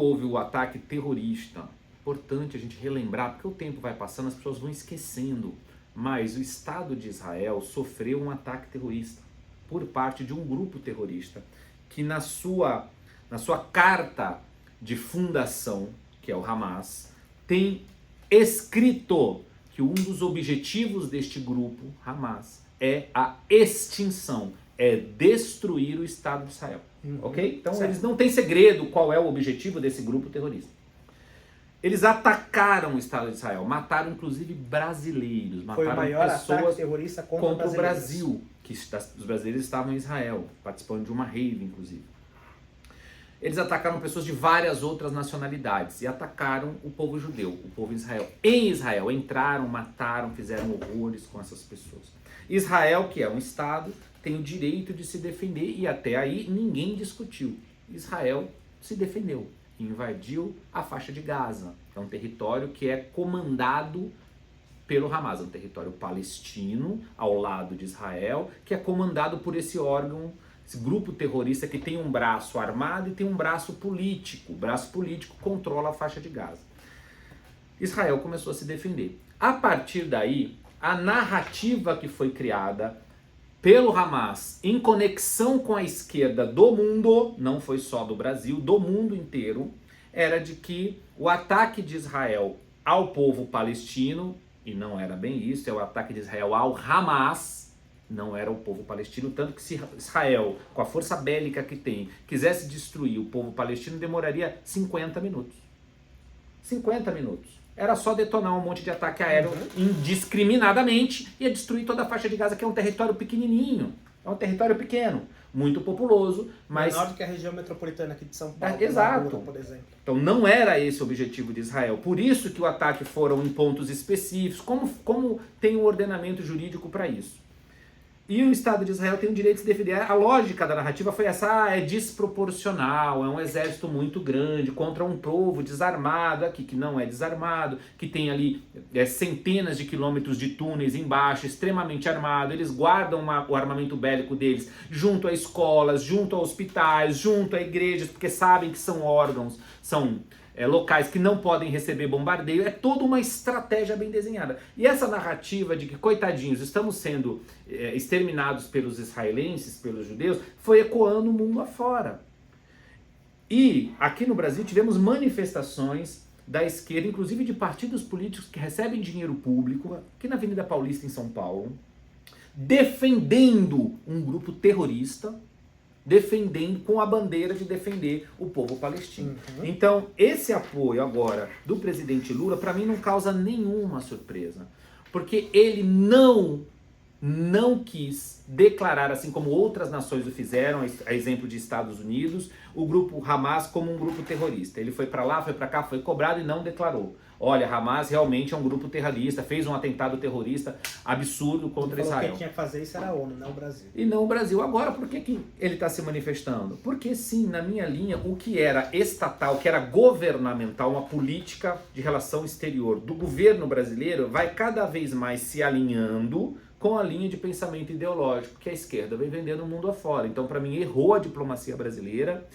houve o ataque terrorista, importante a gente relembrar, porque o tempo vai passando, as pessoas vão esquecendo, mas o Estado de Israel sofreu um ataque terrorista por parte de um grupo terrorista que na sua carta de fundação, que é o Hamas, tem escrito que um dos objetivos deste grupo, Hamas, é a extinção, é destruir o Estado de Israel. Ok? Então eles não têm segredo qual é o objetivo desse grupo terrorista. Eles atacaram o Estado de Israel, mataram inclusive brasileiros, mataram Foi o maior pessoas ataque terrorista contra o Brasil, que os brasileiros estavam em Israel, participando de uma rave inclusive. Eles atacaram pessoas de várias outras nacionalidades e atacaram o povo judeu, o povo em Israel. Em Israel, entraram, mataram, fizeram horrores com essas pessoas. Israel, que é um Estado, tem o direito de se defender e até aí ninguém discutiu. Israel se defendeu, invadiu a faixa de Gaza, que é um território que é comandado pelo Hamas, um território palestino ao lado de Israel, que é comandado por esse órgão esse grupo terrorista que tem um braço armado e tem um braço político. O braço político controla a faixa de Gaza. Israel começou a se defender. A partir daí, a narrativa que foi criada pelo Hamas em conexão com a esquerda do mundo, não foi só do Brasil, do mundo inteiro, era de que o ataque de Israel ao povo palestino, e não era bem isso, é o ataque de Israel ao Hamas, não era o povo palestino, tanto que se Israel, com a força bélica que tem, quisesse destruir o povo palestino, demoraria 50 minutos. 50 minutos. Era só detonar um monte de ataque aéreo indiscriminadamente e ia destruir toda a faixa de Gaza, que é um território pequenininho. É um território pequeno, muito populoso, mas... menor do que a região metropolitana aqui de São Paulo, exato. por exemplo. Então não era esse o objetivo de Israel. Por isso que o ataque foram em pontos específicos, como tem um ordenamento jurídico para isso. E o Estado de Israel tem o direito de se defender. A lógica da narrativa foi essa, é desproporcional, é um exército muito grande contra um povo desarmado aqui, que não é desarmado, que tem ali centenas de quilômetros de túneis embaixo, extremamente armado, eles guardam o armamento bélico deles junto a escolas, junto a hospitais, junto a igrejas, porque sabem que são órgãos, são... locais que não podem receber bombardeio, é toda uma estratégia bem desenhada. E essa narrativa de que, coitadinhos, estamos sendo exterminados pelos israelenses, pelos judeus, foi ecoando o mundo afora. E aqui no Brasil tivemos manifestações da esquerda, inclusive de partidos políticos que recebem dinheiro público, aqui na Avenida Paulista, em São Paulo, defendendo um grupo terrorista, defendendo com a bandeira de defender o povo palestino. Então, esse apoio agora do presidente Lula, para mim, não causa nenhuma surpresa. Porque ele não quis declarar, assim como outras nações o fizeram, a exemplo de Estados Unidos, o grupo Hamas como um grupo terrorista. Ele foi para lá, foi para cá, foi cobrado e não declarou. Olha, Hamas realmente é um grupo terrorista, fez um atentado terrorista absurdo contra Israel. Quem tinha que fazer isso era a ONU, não o Brasil. E não o Brasil. Agora, por que ele está se manifestando? Porque sim, na minha linha, o que era estatal, que era governamental, uma política de relação exterior do governo brasileiro, vai cada vez mais se alinhando com a linha de pensamento ideológico que a esquerda vem vendendo o mundo afora. Então, para mim, errou a diplomacia brasileira,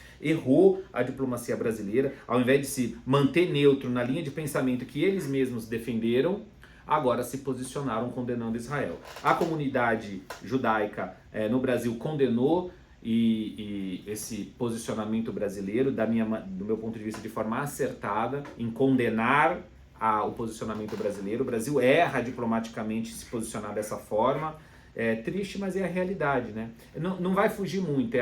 ao invés de se manter neutro na linha de pensamento que eles mesmos defenderam, agora se posicionaram condenando Israel. A comunidade judaica no Brasil condenou e esse posicionamento brasileiro, do meu ponto de vista, de forma acertada, em condenar o posicionamento brasileiro. O Brasil erra diplomaticamente se posicionar dessa forma. É triste, mas é a realidade, né? Não vai fugir muito.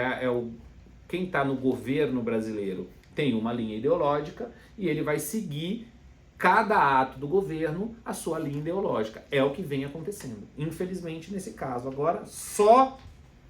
Quem está no governo brasileiro tem uma linha ideológica e ele vai seguir cada ato do governo a sua linha ideológica. É o que vem acontecendo. Infelizmente, nesse caso, agora só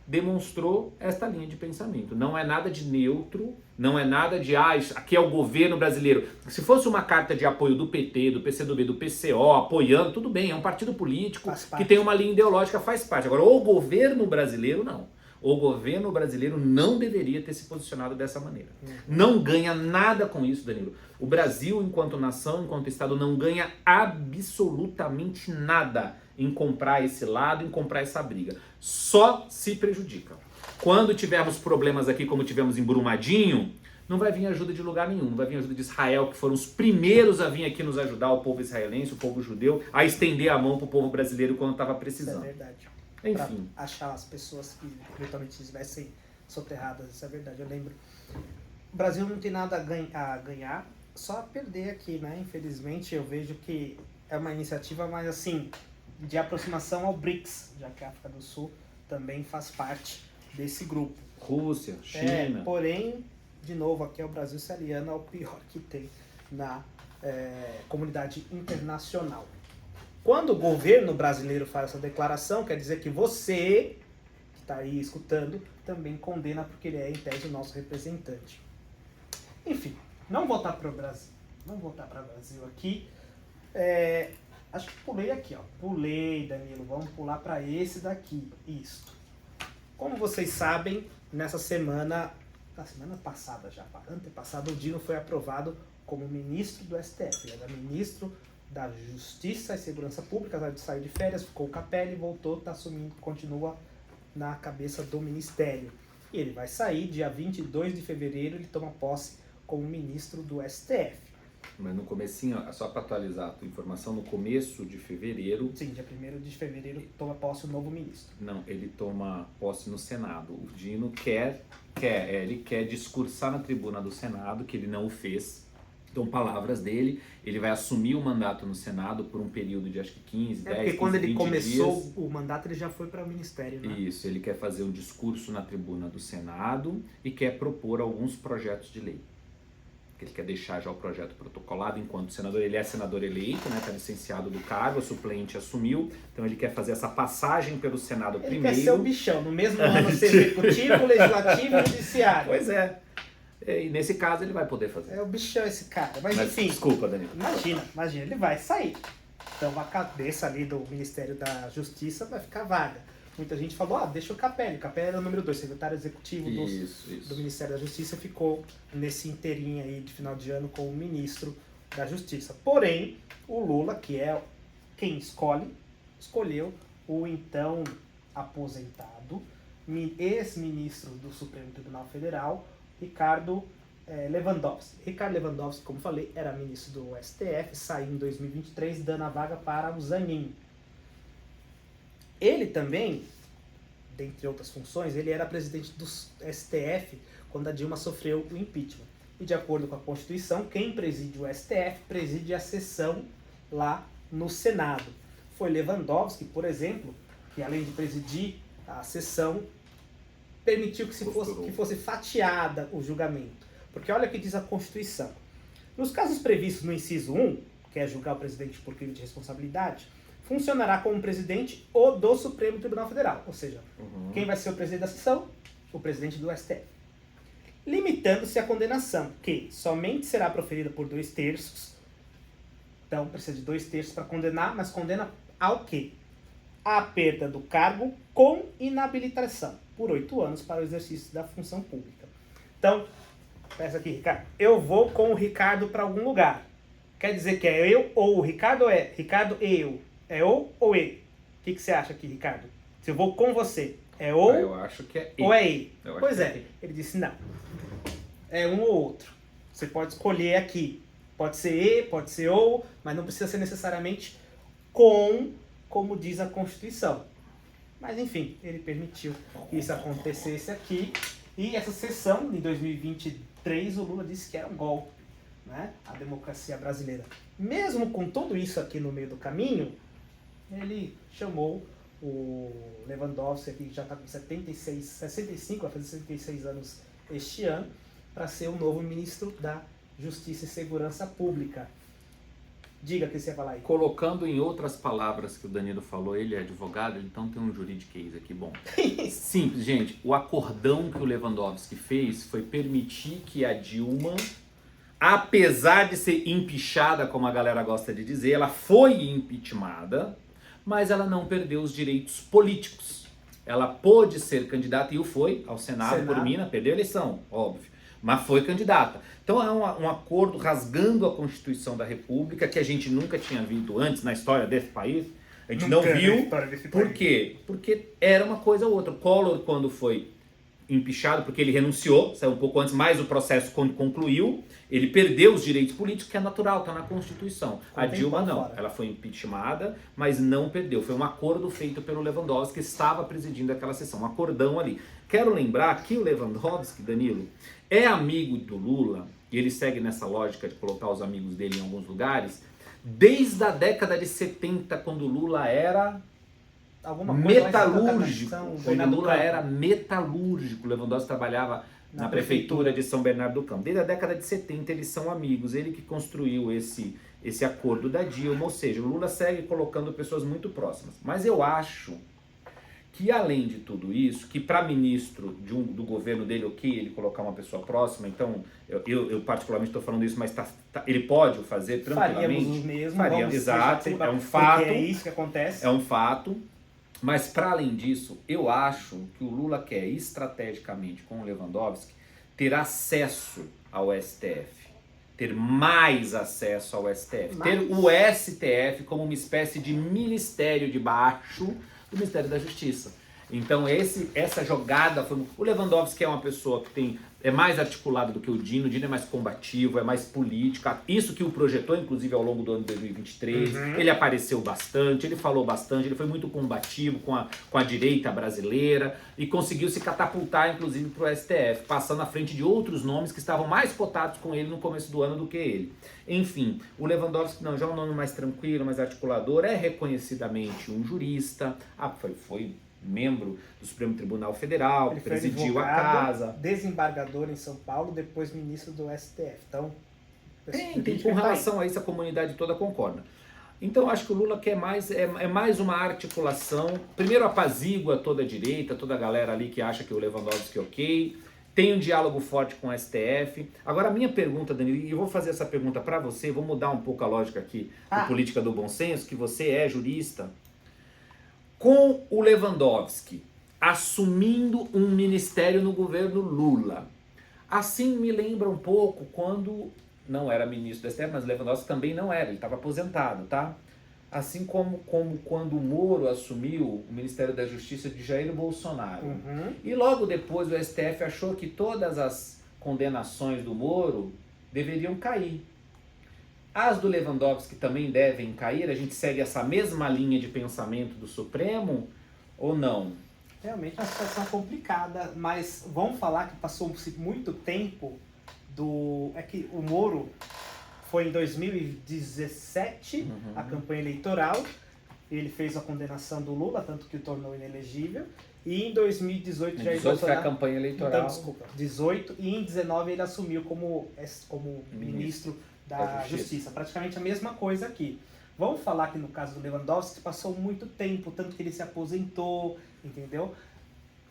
demonstrou esta linha de pensamento. Não é nada de neutro, não é nada de, aqui é o governo brasileiro. Se fosse uma carta de apoio do PT, do PCdoB, do PCO, apoiando, tudo bem, é um partido político que tem uma linha ideológica, faz parte. Agora, o governo brasileiro, não. O governo brasileiro não deveria ter se posicionado dessa maneira. Não ganha nada com isso, Danilo. O Brasil, enquanto nação, enquanto Estado, não ganha absolutamente nada em comprar esse lado, em comprar essa briga. Só se prejudica. Quando tivermos problemas aqui, como tivemos em Brumadinho, não vai vir ajuda de lugar nenhum. Não vai vir ajuda de Israel, que foram os primeiros a vir aqui nos ajudar, o povo israelense, o povo judeu, a estender a mão para o povo brasileiro quando estava precisando. Isso é verdade. Enfim. Pra achar as pessoas que eventualmente estivessem soterradas, isso é verdade. Eu lembro. O Brasil não tem nada a ganhar, só a perder aqui, né? Infelizmente, eu vejo que é uma iniciativa mais assim, de aproximação ao BRICS, já que a África do Sul também faz parte desse grupo. Rússia, China. Porém, de novo, aqui é o Brasil se aliando ao pior que tem na comunidade internacional. Quando o governo brasileiro faz essa declaração, quer dizer que você, que está aí escutando, também condena porque ele é, em tese, o nosso representante. Enfim, não voltar para o Brasil. Vamos voltar para o Brasil aqui. Acho que pulei aqui, ó. Pulei, Danilo. Vamos pular para esse daqui. Isso. Como vocês sabem, nessa semana, na semana passada já, antepassada, o Dino foi aprovado como ministro do STF. Ele era ministro da Justiça e Segurança Pública, saiu de férias, ficou o Capelli, voltou, está assumindo, continua na cabeça do ministério. E ele vai sair dia 22 de fevereiro, ele toma posse como ministro do STF. Mas no comecinho, só para atualizar a tua informação, no começo de fevereiro... Sim, dia 1º de fevereiro toma posse o novo ministro. Não, ele toma posse no Senado. O Dino ele quer discursar na tribuna do Senado, que ele não o fez. Então, palavras dele, ele vai assumir o mandato no Senado por um período de acho que 15, 10, porque quando 15, ele 20 começou dias. o mandato, ele já foi para o ministério, né? Isso, ele quer fazer um discurso na tribuna do Senado e quer propor alguns projetos de lei. Ele quer deixar já o projeto protocolado enquanto senador. Ele é senador eleito, né? Está licenciado do cargo, o suplente assumiu. Então ele quer fazer essa passagem pelo Senado primeiro. Ele quer ser o bichão, no mesmo ano ser executivo, legislativo e judiciário. Pois é. E nesse caso ele vai poder fazer. É o bichão esse cara. Mas enfim. Desculpa, Danilo. Imagina, ele vai sair. Então a cabeça ali do Ministério da Justiça vai ficar vaga. Muita gente falou, deixa o Capelli. O Capelli era o número 2, secretário executivo do Ministério da Justiça, ficou nesse inteirinho aí de final de ano como ministro da Justiça. Porém, o Lula, que é quem escolheu o então aposentado ex-ministro do Supremo Tribunal Federal, Ricardo Lewandowski. Ricardo Lewandowski, como falei, era ministro do STF, saiu em 2023, dando a vaga para o Zanin. Ele também, dentre outras funções, ele era presidente do STF quando a Dilma sofreu o impeachment. E de acordo com a Constituição, quem preside o STF preside a sessão lá no Senado. Foi Lewandowski, por exemplo, que além de presidir a sessão, permitiu que fosse fatiada o julgamento. Porque olha o que diz a Constituição. Nos casos previstos no inciso 1, que é julgar o presidente por crime de responsabilidade, funcionará como presidente ou do Supremo Tribunal Federal. Ou seja, quem vai ser o presidente da sessão? O presidente do STF. Limitando-se à condenação, que somente será proferida por 2/3. Então precisa de 2/3 para condenar, mas condena ao quê? A perda do cargo com inabilitação por 8 anos para o exercício da função pública. Então, peça aqui, Ricardo. Eu vou com o Ricardo para algum lugar. Quer dizer que é eu ou o Ricardo ou é Ricardo e eu? É ou e? O que você acha aqui, Ricardo? Se eu vou com você, é ou? Eu acho que é e. Ou é e? Pois é. Ele disse não. É um ou outro. Você pode escolher aqui. Pode ser e, pode ser ou, mas não precisa ser necessariamente com, como diz a Constituição. Mas enfim, ele permitiu que isso acontecesse aqui. E essa sessão, em 2023, o Lula disse que era um golpe, né? A democracia brasileira. Mesmo com tudo isso aqui no meio do caminho, ele chamou o Lewandowski, que já está com 65, vai fazer 66 anos este ano, para ser o novo ministro da Justiça e Segurança Pública. Diga o que você ia falar aí. Colocando em outras palavras que o Danilo falou, ele é advogado, então tem um juridiquês aqui bom. Simples, gente. O acordão que o Lewandowski fez foi permitir que a Dilma, apesar de ser impeachada, como a galera gosta de dizer, ela foi impeachmentada, mas ela não perdeu os direitos políticos. Ela pôde ser candidata e o foi ao Senado por Minas, perdeu a eleição, óbvio, mas foi candidata. Então é um acordo rasgando a Constituição da República, que a gente nunca tinha visto antes na história desse país. A gente não viu. Por quê? Porque era uma coisa ou outra. O Collor, quando foi empichado, porque ele renunciou, saiu um pouco antes, mas o processo concluiu, ele perdeu os direitos políticos, que é natural, está na Constituição. A Dilma não, ela foi impeachmentada, mas não perdeu. Foi um acordo feito pelo Lewandowski, que estava presidindo aquela sessão, um acordão ali. Quero lembrar que o Lewandowski, Danilo, é amigo do Lula, e ele segue nessa lógica de colocar os amigos dele em alguns lugares, desde a década de 70, quando o Lula era metalúrgico. Quando o Lula era metalúrgico, o Lewandowski trabalhava na prefeitura de São Bernardo do Campo. Desde a década de 70 eles são amigos, ele que construiu esse acordo da Dilma, ou seja, o Lula segue colocando pessoas muito próximas. Mas eu acho que além de tudo isso, que para ministro do governo dele, ok, ele colocar uma pessoa próxima, então eu particularmente estou falando isso, mas ele pode fazer tranquilamente. Faríamos os mesmos. Exato, é um fato. É isso que acontece. É um fato. Mas, para além disso, eu acho que o Lula quer, estrategicamente, com o Lewandowski, ter acesso ao STF. Ter mais acesso ao STF. Ter o STF como uma espécie de ministério debaixo do Ministério da Justiça. Então essa jogada foi... O Lewandowski é uma pessoa que é mais articulado do que o Dino é mais combativo, é mais político, isso que o projetou, inclusive, ao longo do ano de 2023, ele apareceu bastante, ele falou bastante, ele foi muito combativo com a direita brasileira e conseguiu se catapultar, inclusive, para o STF, passando à frente de outros nomes que estavam mais cotados com ele no começo do ano do que ele. Enfim, o Lewandowski já é um nome mais tranquilo, mais articulador, é reconhecidamente um jurista, foi membro do Supremo Tribunal Federal, Ele presidiu a casa. Desembargador em São Paulo, depois ministro do STF. Então, com relação a isso, a comunidade toda concorda. Então, acho que o Lula quer é mais uma articulação. Primeiro, apazigua toda a direita, toda a galera ali que acha que o Lewandowski é ok. Tem um diálogo forte com o STF. Agora, a minha pergunta, Danilo, e eu vou fazer essa pergunta para você, vou mudar um pouco a lógica aqui do Política do Bom Senso, que você é jurista. Com o Lewandowski assumindo um ministério no governo Lula, assim me lembra um pouco quando não era ministro do STF, mas o Lewandowski também não era, ele estava aposentado, tá? Assim como quando o Moro assumiu o Ministério da Justiça de Jair Bolsonaro. E logo depois o STF achou que todas as condenações do Moro deveriam cair. As do Lewandowski também devem cair? A gente segue essa mesma linha de pensamento do Supremo ou não? Realmente é uma situação complicada, mas vamos falar que passou-se muito tempo É que o Moro foi em 2017, a campanha eleitoral, ele fez a condenação do Lula, tanto que o tornou inelegível, e em 2018 já... 2018 foi a campanha eleitoral. Então, desculpa, 18, e em 19 ele assumiu como ministro da Justiça. Praticamente a mesma coisa aqui. Vamos falar que no caso do Lewandowski passou muito tempo, tanto que ele se aposentou, entendeu?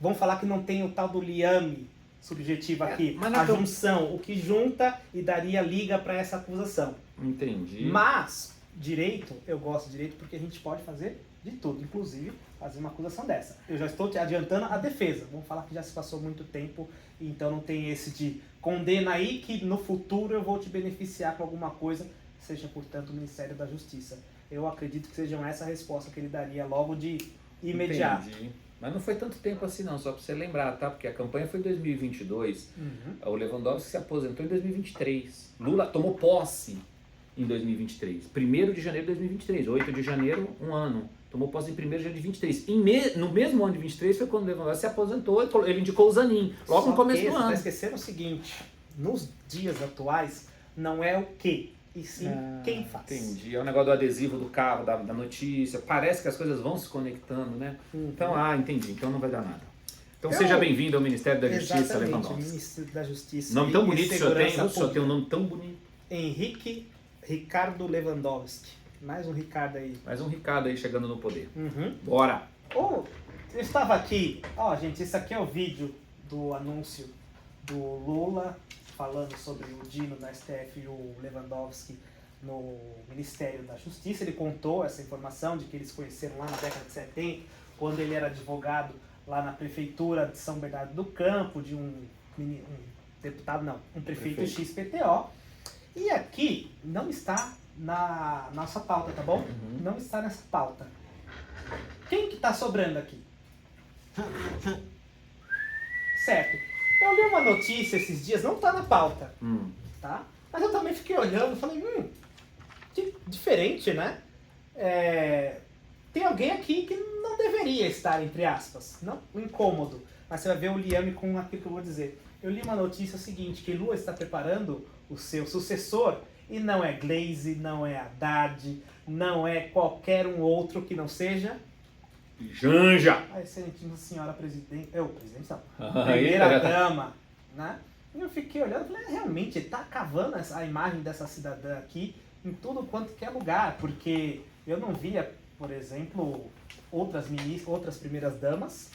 Vamos falar que não tem o tal do liame subjetivo aqui, a junção, o que junta e daria liga para essa acusação. Entendi. Mas, direito, eu gosto de direito porque a gente pode fazer de tudo, inclusive fazer uma acusação dessa. Eu já estou te adiantando a defesa. Vamos falar que já se passou muito tempo, então não tem esse de condena aí que no futuro eu vou te beneficiar com alguma coisa, seja, portanto, o Ministério da Justiça. Eu acredito que seja essa a resposta que ele daria logo de imediato. Entendi. Mas não foi tanto tempo assim não, só para você lembrar, tá? Porque a campanha foi em 2022, o Lewandowski se aposentou em 2023, Lula tomou posse em 2023, 1º de janeiro de 2023, 8 de janeiro, um ano, tomou posse em 1º de janeiro de 2023. No mesmo ano de 23 foi quando o Lewandowski se aposentou, ele indicou o Zanin, logo no começo do ano. Você está esquecendo o seguinte, nos dias atuais, não é o quê? E sim quem faz. Entendi. É o negócio do adesivo do carro, da notícia. Parece que as coisas vão se conectando, né? Então, entendi. Então não vai dar nada. Então seja bem-vindo ao Ministério da Justiça, Lewandowski. Ministro da Justiça. Nome tão bonito que o senhor tem. O senhor tem um nome tão bonito. Henrique Ricardo Lewandowski. Mais um Ricardo aí. Mais um Ricardo aí chegando no poder. Bora! Eu estava aqui. Gente, esse aqui é o vídeo do anúncio do Lula falando sobre o Dino da STF e o Lewandowski no Ministério da Justiça. Ele contou essa informação de que eles se conheceram lá na década de 70, quando ele era advogado lá na prefeitura de São Bernardo do Campo, de um prefeito XPTO. E aqui não está na nossa pauta, tá bom? Não está nessa pauta. Quem que está sobrando aqui? Certo. Eu li uma notícia esses dias, não está na pauta, tá? Mas eu também fiquei olhando e falei, que diferente, né? Tem alguém aqui que não deveria estar, entre aspas, não incômodo, mas você vai ver o liame com aquilo que eu vou dizer. Eu li uma notícia seguinte, que Lula está preparando o seu sucessor, e não é Gleisi, não é Haddad, não é qualquer um outro que não seja... Janja! A excelentíssima senhora presidente... presidente não. Primeira-dama, né? E eu fiquei olhando e falei, realmente, ele está cavando a imagem dessa cidadã aqui em tudo quanto que é lugar, porque eu não via, por exemplo, outras primeiras-damas,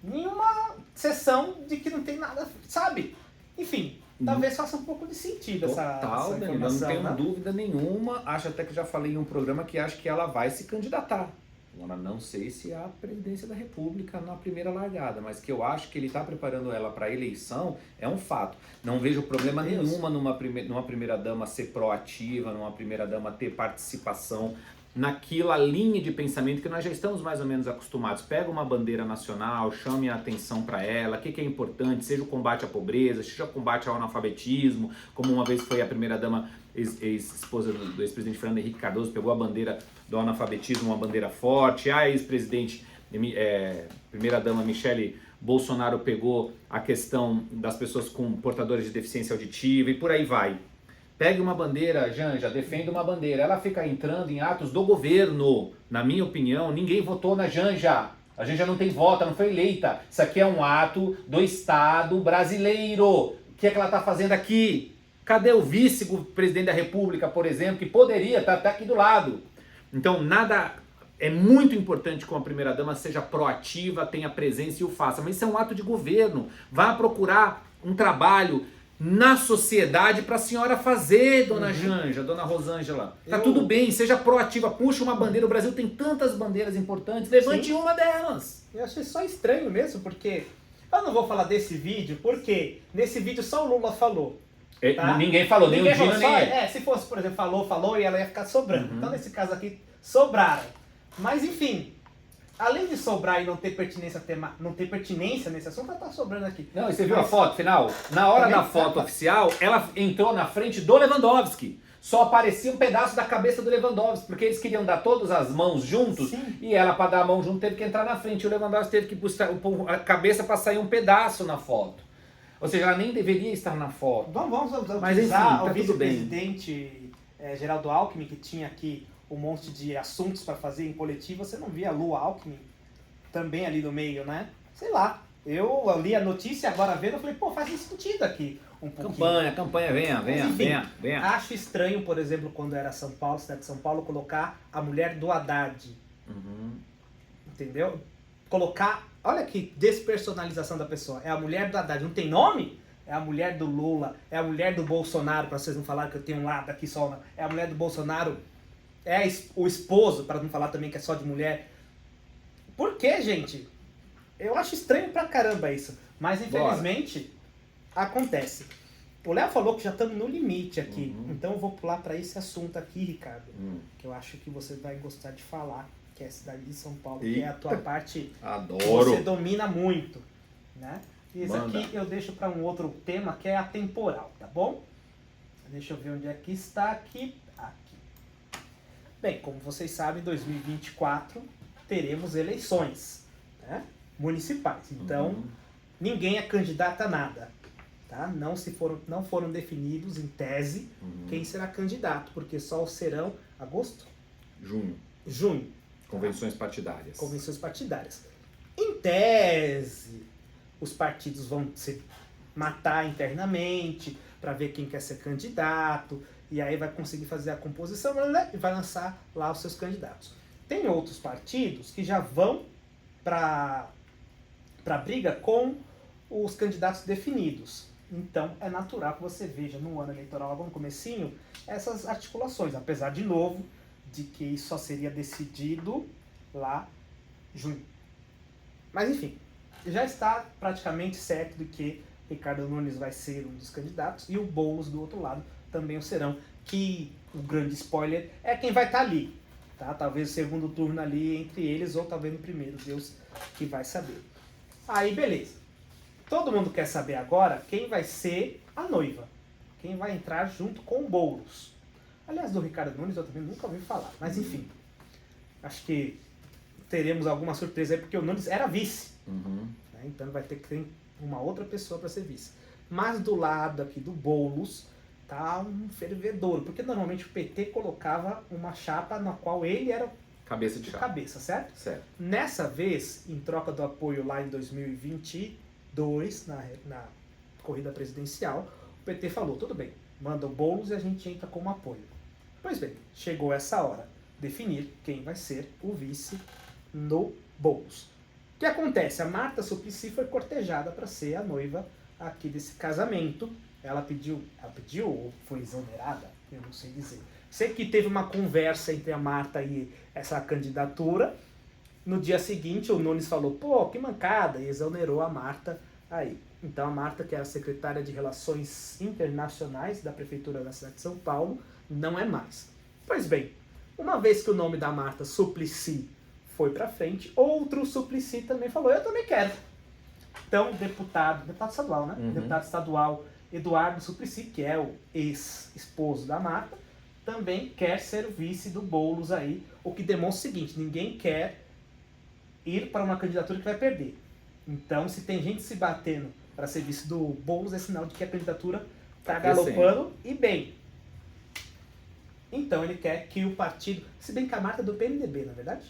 nenhuma sessão de que não tem nada, sabe? Enfim, talvez faça um pouco de sentido essa informação. Não tenho dúvida nenhuma, acho até que já falei em um programa que acho que ela vai se candidatar. Agora, não sei se é a presidência da República na primeira largada, mas que eu acho que ele está preparando ela para a eleição é um fato. Não vejo problema nenhuma numa primeira-dama ser proativa, numa primeira-dama ter participação naquela linha de pensamento que nós já estamos mais ou menos acostumados. Pega uma bandeira nacional, chame a atenção para ela, o que é importante, seja o combate à pobreza, seja o combate ao analfabetismo, como uma vez foi a primeira-dama, ex-esposa do ex-presidente Fernando Henrique Cardoso, pegou a bandeira do analfabetismo, uma bandeira forte, a ex-presidente, primeira-dama Michele Bolsonaro pegou a questão das pessoas com portadores de deficiência auditiva e por aí vai. Pegue uma bandeira, Janja, defenda uma bandeira. Ela fica entrando em atos do governo. Na minha opinião, ninguém votou na Janja. A Janja não tem voto, ela não foi eleita. Isso aqui é um ato do Estado brasileiro. O que é que ela está fazendo aqui? Cadê o vice-presidente da República, por exemplo, que poderia estar aqui do lado? Então, nada... É muito importante que uma primeira-dama seja proativa, tenha presença e o faça. Mas isso é um ato de governo. Vá procurar um trabalho na sociedade para a senhora fazer, dona Janja, dona Rosângela. Tá tudo bem, seja proativa, puxa uma bandeira. O Brasil tem tantas bandeiras importantes, levante uma delas. Eu achei só estranho mesmo, porque eu não vou falar desse vídeo, porque nesse vídeo só o Lula falou. Tá? Ninguém falou, nem o Dino, nem ele. Se fosse, por exemplo, falou e ela ia ficar sobrando. Então, nesse caso aqui, sobraram. Mas, enfim, além de sobrar e não ter pertinência nesse assunto, ela tá sobrando aqui. Não, e você viu a foto final? Na hora da foto oficial, ela entrou na frente do Lewandowski. Só aparecia um pedaço da cabeça do Lewandowski, porque eles queriam dar todas as mãos juntos. Sim. E ela, para dar a mão junto, teve que entrar na frente. O Lewandowski teve que buscar a cabeça para sair um pedaço na foto. Ou seja, ela nem deveria estar na foto. Vamos utilizar o vice-presidente Geraldo Alckmin, que tinha aqui um monte de assuntos para fazer em coletivo. Você não via a Lu Alckmin também ali no meio, né? Sei lá. Eu li a notícia agora vendo, eu falei, pô, faz sentido aqui um pouquinho. Campanha, venha. Acho estranho, por exemplo, quando era São Paulo, cidade de São Paulo, colocar a mulher do Haddad. Entendeu? Colocar, olha que despersonalização da pessoa. É a mulher do Haddad, não tem nome? É a mulher do Lula, é a mulher do Bolsonaro, para vocês não falarem que eu tenho um lado aqui só. É a mulher do Bolsonaro, é o esposo, para não falar também que é só de mulher. Por que, gente? Eu acho estranho pra caramba isso. Mas, infelizmente, acontece. O Léo falou que já estamos no limite aqui. Então eu vou pular para esse assunto aqui, Ricardo. Que eu acho que você vai gostar de falar. Que é a cidade de São Paulo. Que é a tua parte. Adoro. Que você domina muito. Né? Isso aqui eu deixo para um outro tema, que é a temporal, tá bom? Deixa eu ver onde é que está aqui. Bem, como vocês sabem, em 2024 teremos eleições, né? Municipais. Então, ninguém é candidato a nada. Tá? Não foram definidos, em tese, quem será candidato, porque só serão agosto? Junho. Convenções partidárias. Convenções partidárias. Em tese, os partidos vão se matar internamente para ver quem quer ser candidato, e aí vai conseguir fazer a composição e vai lançar lá os seus candidatos. Tem outros partidos que já vão para briga com os candidatos definidos. Então é natural que você veja no ano eleitoral, logo no comecinho, essas articulações, apesar de novo de que isso só seria decidido lá junho. Mas enfim, já está praticamente certo de que Ricardo Nunes vai ser um dos candidatos e o Boulos do outro lado também o serão, que o grande spoiler é quem vai estar ali. Tá? Talvez o segundo turno ali entre eles ou talvez no primeiro, Deus que vai saber. Aí beleza. Todo mundo quer saber agora quem vai ser a noiva. Quem vai entrar junto com o Boulos. Aliás, do Ricardo Nunes eu também nunca ouvi falar. Mas enfim, acho que teremos alguma surpresa aí, porque o Nunes era vice. Né? Então vai ter que ter uma outra pessoa para ser vice. Mas do lado aqui do Boulos tá um fervedouro. Porque normalmente o PT colocava uma chapa na qual ele era cabeça de chapa. Certo? Certo. Nessa vez, em troca do apoio lá em 2022, na corrida presidencial, o PT falou, tudo bem, manda o Boulos e a gente entra como apoio. Pois bem, chegou essa hora, definir quem vai ser o vice no Boulos. O que acontece? A Marta Suplicy foi cortejada para ser a noiva aqui desse casamento. Ela pediu ou foi exonerada? Eu não sei dizer. Sei que teve uma conversa entre a Marta e essa candidatura. No dia seguinte, o Nunes falou, pô, que mancada, e exonerou a Marta aí. Então a Marta, que era secretária de Relações Internacionais da Prefeitura da cidade de São Paulo, não é mais. Pois bem, Uma vez que o nome da Marta Suplicy foi para frente, outro Suplicy também falou, eu também quero. Então, deputado estadual, né? Deputado estadual Eduardo Suplicy, que é o ex-esposo da Marta, também quer ser o vice do Boulos aí, o que demonstra o seguinte, ninguém quer ir para uma candidatura que vai perder. Então, se tem gente se batendo para ser vice do Boulos, é sinal de que a candidatura está galopando e bem. Então, ele quer que o partido, se bem que a Marta é do PMDB, na verdade?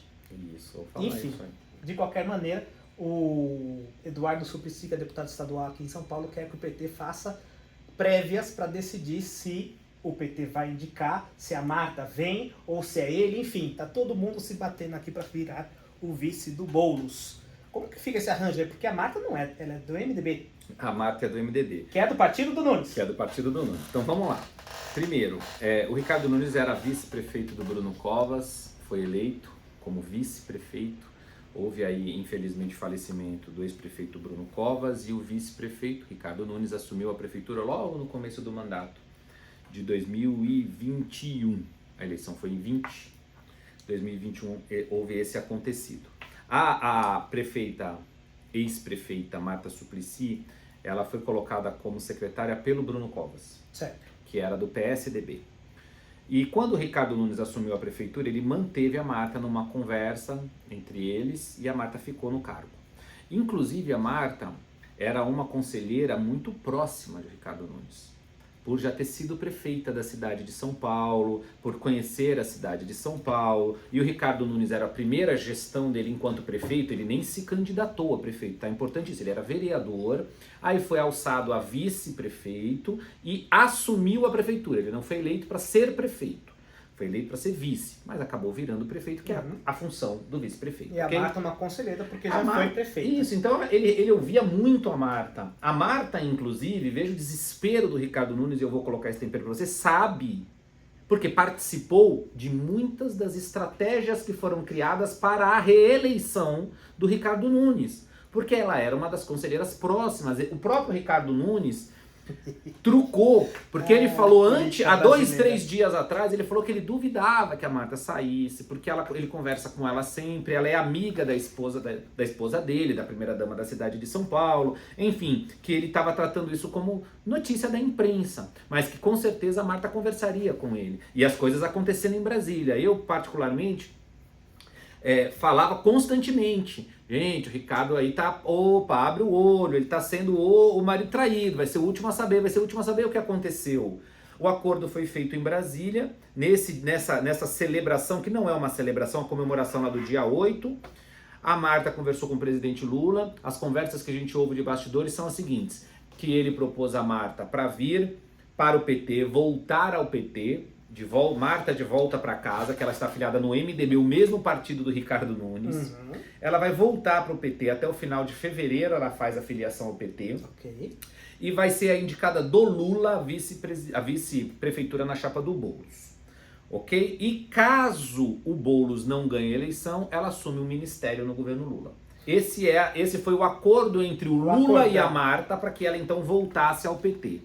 Isso, vou falar enfim, isso aí. De qualquer maneira, o Eduardo Suplicy, que é deputado estadual aqui em São Paulo, quer que o PT faça prévias para decidir se o PT vai indicar, se a Marta vem ou se é ele, enfim, tá todo mundo se batendo aqui para virar o vice do Boulos. Como que fica esse arranjo aí? Porque a Marta não é, ela é do MDB. A Marta é do MDB. Que é do partido do Nunes. Que é do partido do Nunes. Então vamos lá. Primeiro, o Ricardo Nunes era vice-prefeito do Bruno Covas, foi eleito como vice-prefeito. Houve aí, infelizmente, falecimento do ex-prefeito Bruno Covas e o vice-prefeito Ricardo Nunes assumiu a prefeitura logo no começo do mandato de 2021. A eleição foi em 2021 houve esse acontecido. A prefeita, ex-prefeita Marta Suplicy, ela foi colocada como secretária pelo Bruno Covas, certo, que era do PSDB. E quando o Ricardo Nunes assumiu a prefeitura, ele manteve a Marta numa conversa entre eles e a Marta ficou no cargo. Inclusive a Marta era uma conselheira muito próxima de Ricardo Nunes, por já ter sido prefeita da cidade de São Paulo, por conhecer a cidade de São Paulo, e o Ricardo Nunes era a primeira gestão dele enquanto prefeito, ele nem se candidatou a prefeito, tá importante isso, ele era vereador, aí foi alçado a vice-prefeito e assumiu a prefeitura, ele não foi eleito para ser prefeito, foi eleito para ser vice, mas acabou virando prefeito, que é a função do vice-prefeito. E a Marta é uma conselheira porque já foi prefeita. Isso, então ele ouvia muito a Marta. A Marta, inclusive, veja o desespero do Ricardo Nunes, e eu vou colocar esse tempero para você, sabe, porque participou de muitas das estratégias que foram criadas para a reeleição do Ricardo Nunes, porque ela era uma das conselheiras próximas. O próprio Ricardo Nunes trucou, porque ele falou há 2, 3 dias atrás, ele falou que ele duvidava que a Marta saísse, porque ele conversa com ela sempre, ela é amiga da esposa dele, da primeira-dama da cidade de São Paulo, enfim, que ele estava tratando isso como notícia da imprensa, mas que com certeza a Marta conversaria com ele, e as coisas acontecendo em Brasília. Eu, particularmente, falava constantemente, gente, o Ricardo aí tá, opa, abre o olho, ele tá sendo o marido traído, vai ser o último a saber o que aconteceu. O acordo foi feito em Brasília, nessa celebração, que não é uma celebração, a comemoração lá do dia 8, a Marta conversou com o presidente Lula, as conversas que a gente ouve de bastidores são as seguintes, que ele propôs a Marta para vir para o PT, voltar ao PT, Marta de volta para casa, que ela está afiliada no MDB, o mesmo partido do Ricardo Nunes. Ela vai voltar para o PT até o final de fevereiro, ela faz a filiação ao PT. Ok. E vai ser a indicada do Lula a vice-prefeitura na chapa do Boulos. Ok? E caso o Boulos não ganhe a eleição, ela assume o ministério no governo Lula. Esse foi o acordo entre o Lula e a Marta para que ela então voltasse ao PT.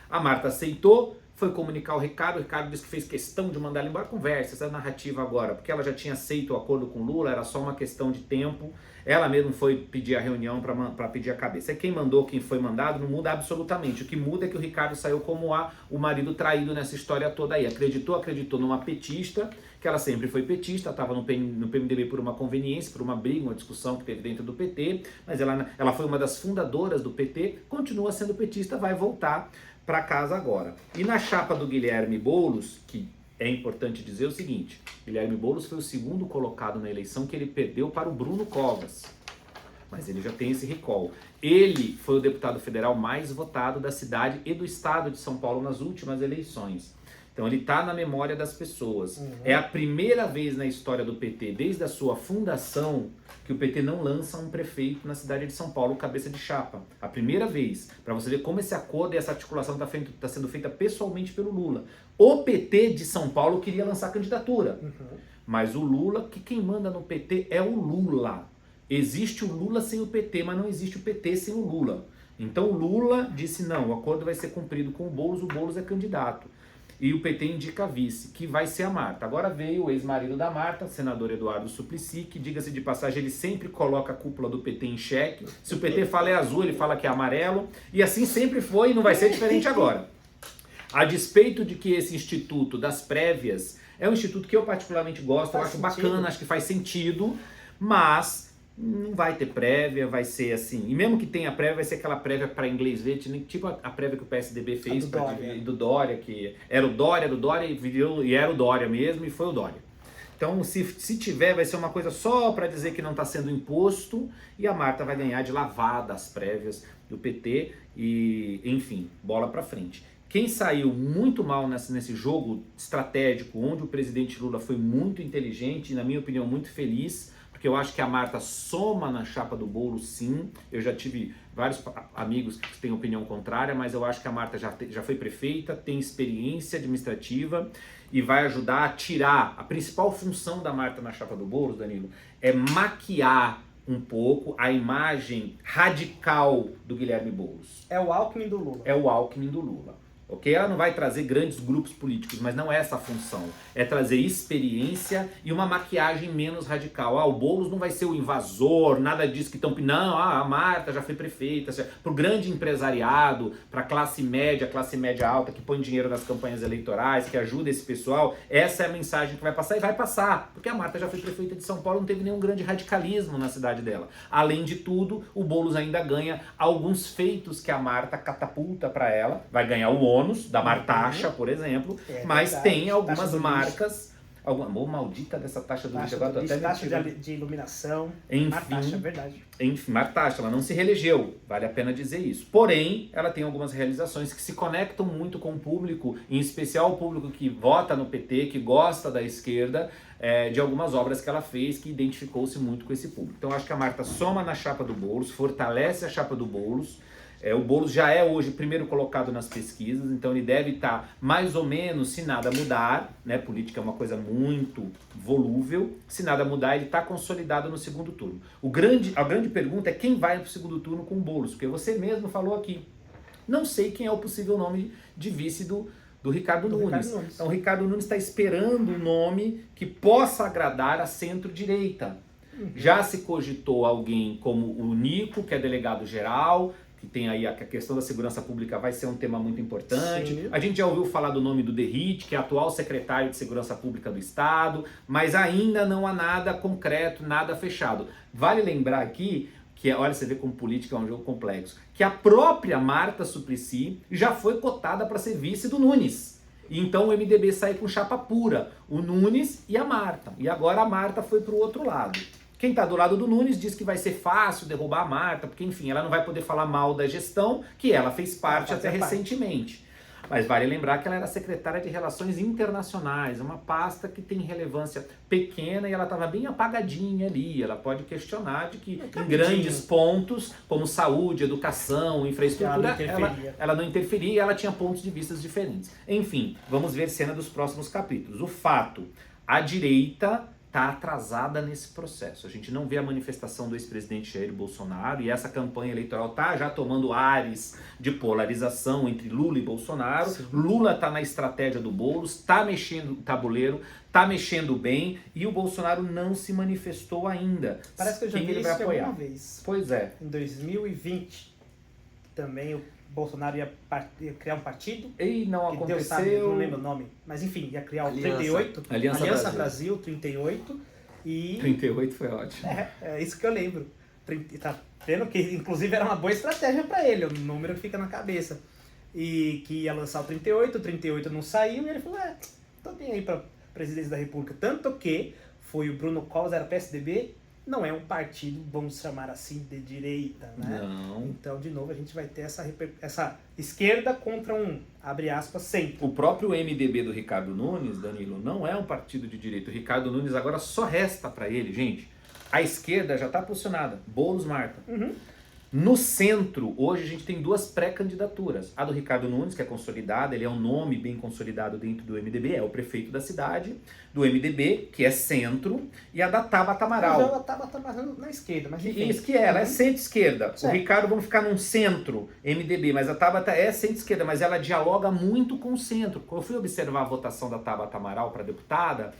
A Marta aceitou, foi comunicar ao Ricardo, o Ricardo disse que fez questão de mandar ela embora. Conversa, essa narrativa agora, porque ela já tinha aceito o acordo com o Lula, era só uma questão de tempo, ela mesma foi pedir a reunião para pedir a cabeça. E quem mandou, quem foi mandado, não muda absolutamente, o que muda é que o Ricardo saiu como o marido traído nessa história toda aí, acreditou numa petista, que ela sempre foi petista, estava no PMDB por uma conveniência, por uma briga, uma discussão que teve dentro do PT, mas ela foi uma das fundadoras do PT, continua sendo petista, vai voltar para casa agora. E na chapa do Guilherme Boulos, que é importante dizer o seguinte, Guilherme Boulos foi o segundo colocado na eleição, que ele perdeu para o Bruno Covas, mas ele já tem esse recall. Ele foi o deputado federal mais votado da cidade e do estado de São Paulo nas últimas eleições. Então ele está na memória das pessoas. É a primeira vez na história do PT, desde a sua fundação, que o PT não lança um prefeito na cidade de São Paulo, cabeça de chapa. A primeira vez, para você ver como esse acordo e essa articulação está sendo feita pessoalmente pelo Lula. O PT de São Paulo queria lançar candidatura, mas o Lula, que quem manda no PT é o Lula. Existe o Lula sem o PT, mas não existe o PT sem o Lula. Então o Lula disse não, o acordo vai ser cumprido com o Boulos é candidato. e o PT indica a vice, que vai ser a Marta. Agora veio o ex-marido da Marta, senador Eduardo Suplicy, que, diga-se de passagem, ele sempre coloca a cúpula do PT em xeque. Se o PT fala é azul, ele fala que é amarelo, e assim sempre foi e não vai ser diferente agora. A despeito de que esse instituto das prévias é um instituto que eu particularmente gosto, eu acho bacana, acho que faz sentido, mas não vai ter prévia, vai ser assim. E mesmo que tenha prévia, vai ser aquela prévia para inglês ver, tipo a prévia que o PSDB fez do Dória, que era o Dória e era o Dória mesmo, e foi o Dória. Então, se tiver, vai ser uma coisa só para dizer que não está sendo imposto, e a Marta vai ganhar de lavada as prévias do PT, e enfim, bola para frente. Quem saiu muito mal nesse jogo estratégico, onde o presidente Lula foi muito inteligente e, na minha opinião, muito feliz, porque eu acho que a Marta soma na chapa do Boulos, sim. Eu já tive vários amigos que têm opinião contrária, mas eu acho que a Marta já foi prefeita, tem experiência administrativa e vai ajudar a tirar. A principal função da Marta na chapa do Boulos, Danilo, é maquiar um pouco a imagem radical do Guilherme Boulos. É o Alckmin do Lula. É o Alckmin do Lula. Ok? Ela não vai trazer grandes grupos políticos, mas não é essa a função. É trazer experiência e uma maquiagem menos radical. O Boulos não vai ser o invasor, nada disso que estão... Não, a Marta já foi prefeita. Para o grande empresariado, para a classe média alta, que põe dinheiro nas campanhas eleitorais, que ajuda esse pessoal, essa é a mensagem que vai passar, e vai passar. Porque a Marta já foi prefeita de São Paulo, não teve nenhum grande radicalismo na cidade dela. Além de tudo, o Boulos ainda ganha alguns feitos que a Marta catapulta para ela. Vai ganhar o ônus da Martaxa, por exemplo, mas verdade, tem algumas marcas, maldita dessa taxa do lixo, agora até taxa de iluminação, enfim, Martaxa, verdade. Enfim, Martaxa, ela não se reelegeu, vale a pena dizer isso. Porém, ela tem algumas realizações que se conectam muito com o público, em especial o público que vota no PT, que gosta da esquerda, de algumas obras que ela fez, que identificou-se muito com esse público. Então, acho que a Marta soma na chapa do Boulos, fortalece a chapa do Boulos. O Boulos já é hoje primeiro colocado nas pesquisas, então ele deve estar mais ou menos, se nada mudar, né? Política é uma coisa muito volúvel, se nada mudar ele está consolidado no segundo turno. A grande pergunta é quem vai para o segundo turno com o Boulos, porque você mesmo falou aqui, não sei quem é o possível nome de vice do Ricardo Nunes. Então o Ricardo Nunes está esperando um nome que possa agradar a centro-direita. Já se cogitou alguém como o Nico, que é delegado-geral, que tem aí a questão da segurança pública, vai ser um tema muito importante. Sim. A gente já ouviu falar do nome do Derrite, que é atual secretário de Segurança Pública do Estado, mas ainda não há nada concreto, nada fechado. Vale lembrar aqui que, olha, você vê como política é um jogo complexo, que a própria Marta Suplicy já foi cotada para ser vice do Nunes. E então o MDB sai com chapa pura, o Nunes e a Marta. E agora a Marta foi para o outro lado. Quem está do lado do Nunes diz que vai ser fácil derrubar a Marta, porque, enfim, ela não vai poder falar mal da gestão, que ela fez parte até recentemente. Mas vale lembrar que ela era secretária de Relações Internacionais, uma pasta que tem relevância pequena e ela estava bem apagadinha ali. Ela pode questionar de que em grandes pontos, como saúde, educação, infraestrutura, ela não interferia e ela tinha pontos de vista diferentes. Enfim, vamos ver cena dos próximos capítulos. O fato, a direita está atrasada nesse processo. A gente não vê a manifestação do ex-presidente Jair Bolsonaro e essa campanha eleitoral está já tomando ares de polarização entre Lula e Bolsonaro. Sim. Lula está na estratégia do Boulos, está mexendo o tabuleiro, está mexendo bem e o Bolsonaro não se manifestou ainda. Parece que eu já vi isso alguma vez. Pois é. Em 2020 também o Bolsonaro ia criar um partido. E não aconteceu. Deus sabe, não lembro o nome. Mas enfim, ia criar o 38. Aliança Brasil 38. E 38 foi ótimo. É isso que eu lembro. Tá vendo que inclusive era uma boa estratégia para ele, o número que fica na cabeça. E que ia lançar o 38 não saiu, e ele falou, tô bem aí pra presidência da República. Tanto que foi o Bruno Covas, era PSDB, não é um partido, vamos chamar assim, de direita, né? Não. Então, de novo, a gente vai ter essa esquerda contra um, abre aspas, centro. O próprio MDB do Ricardo Nunes, Danilo, não é um partido de direita. O Ricardo Nunes agora só resta para ele, gente. A esquerda já está posicionada. Boulos, Marta. No centro, hoje a gente tem duas pré-candidaturas. A do Ricardo Nunes, que é consolidada, ele é um nome bem consolidado dentro do MDB, é o prefeito da cidade, do MDB, que é centro, e a da Tabata Amaral. Ela tá mais na esquerda, mas enfim. Isso que ela é centro-esquerda. O Certo. Ricardo vamos ficar num centro MDB, mas a Tabata é centro-esquerda, mas ela dialoga muito com o centro. Quando eu fui observar a votação da Tabata Amaral para deputada,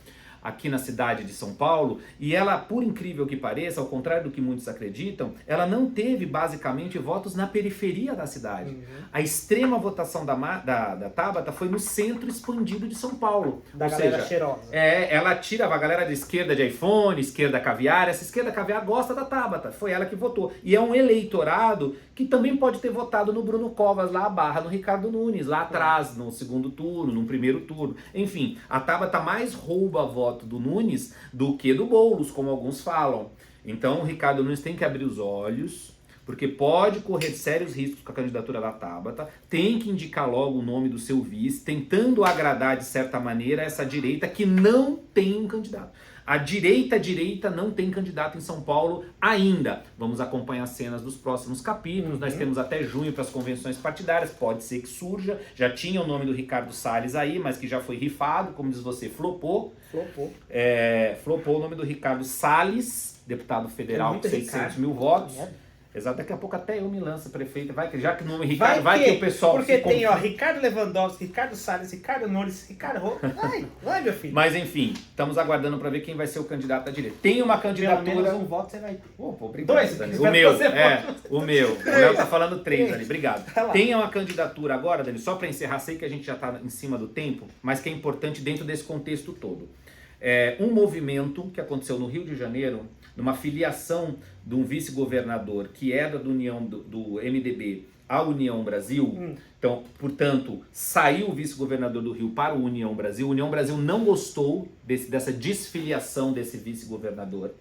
aqui na cidade de São Paulo, e ela, por incrível que pareça, ao contrário do que muitos acreditam, ela não teve basicamente votos na periferia da cidade. A extrema votação da Tabata foi no centro expandido de São Paulo. Da Ou galera seja, cheirosa. ela tira a galera de esquerda de iPhone, esquerda caviar, essa esquerda caviar gosta da Tabata, foi ela que votou. E é um eleitorado que também pode ter votado no Bruno Covas, lá a barra no Ricardo Nunes, lá atrás, no segundo turno, no primeiro turno. Enfim, a Tabata mais rouba voto do Nunes do que do Boulos, como alguns falam. Então o Ricardo Nunes tem que abrir os olhos, porque pode correr sérios riscos com a candidatura da Tabata, tem que indicar logo o nome do seu vice, tentando agradar de certa maneira essa direita que não tem um candidato. A direita não tem candidato em São Paulo ainda. Vamos acompanhar as cenas dos próximos capítulos. Nós temos até junho para as convenções partidárias. Pode ser que surja. Já tinha o nome do Ricardo Salles aí, mas que já foi rifado. Como diz você, flopou. Flopou o nome do Ricardo Salles, deputado federal com 600 mil votos. Exato, daqui a pouco até eu me lanço, prefeito. Vai que já que o nome Ricardo, vai que o pessoal... Porque tem, ó, Ricardo Lewandowski, Ricardo Salles, Ricardo Nunes, Ricardo Roque. Vai, meu filho. Mas enfim, estamos aguardando para ver quem vai ser o candidato à direita. Tem uma candidatura... Pelo menos um voto você vai ter. Opa, obrigado, Dois, Dani. espero O meu, que você o meu. O Léo tá falando 3 ali, Três. obrigado. Vai lá. Tem uma candidatura agora, Dani, só para encerrar, sei que a gente já tá em cima do tempo, mas que é importante dentro desse contexto todo. Um movimento que aconteceu no Rio de Janeiro, numa filiação de um vice-governador que era do MDB à União Brasil. Então, portanto, saiu o vice-governador do Rio para o União Brasil. O União Brasil não gostou dessa desfiliação desse vice-governador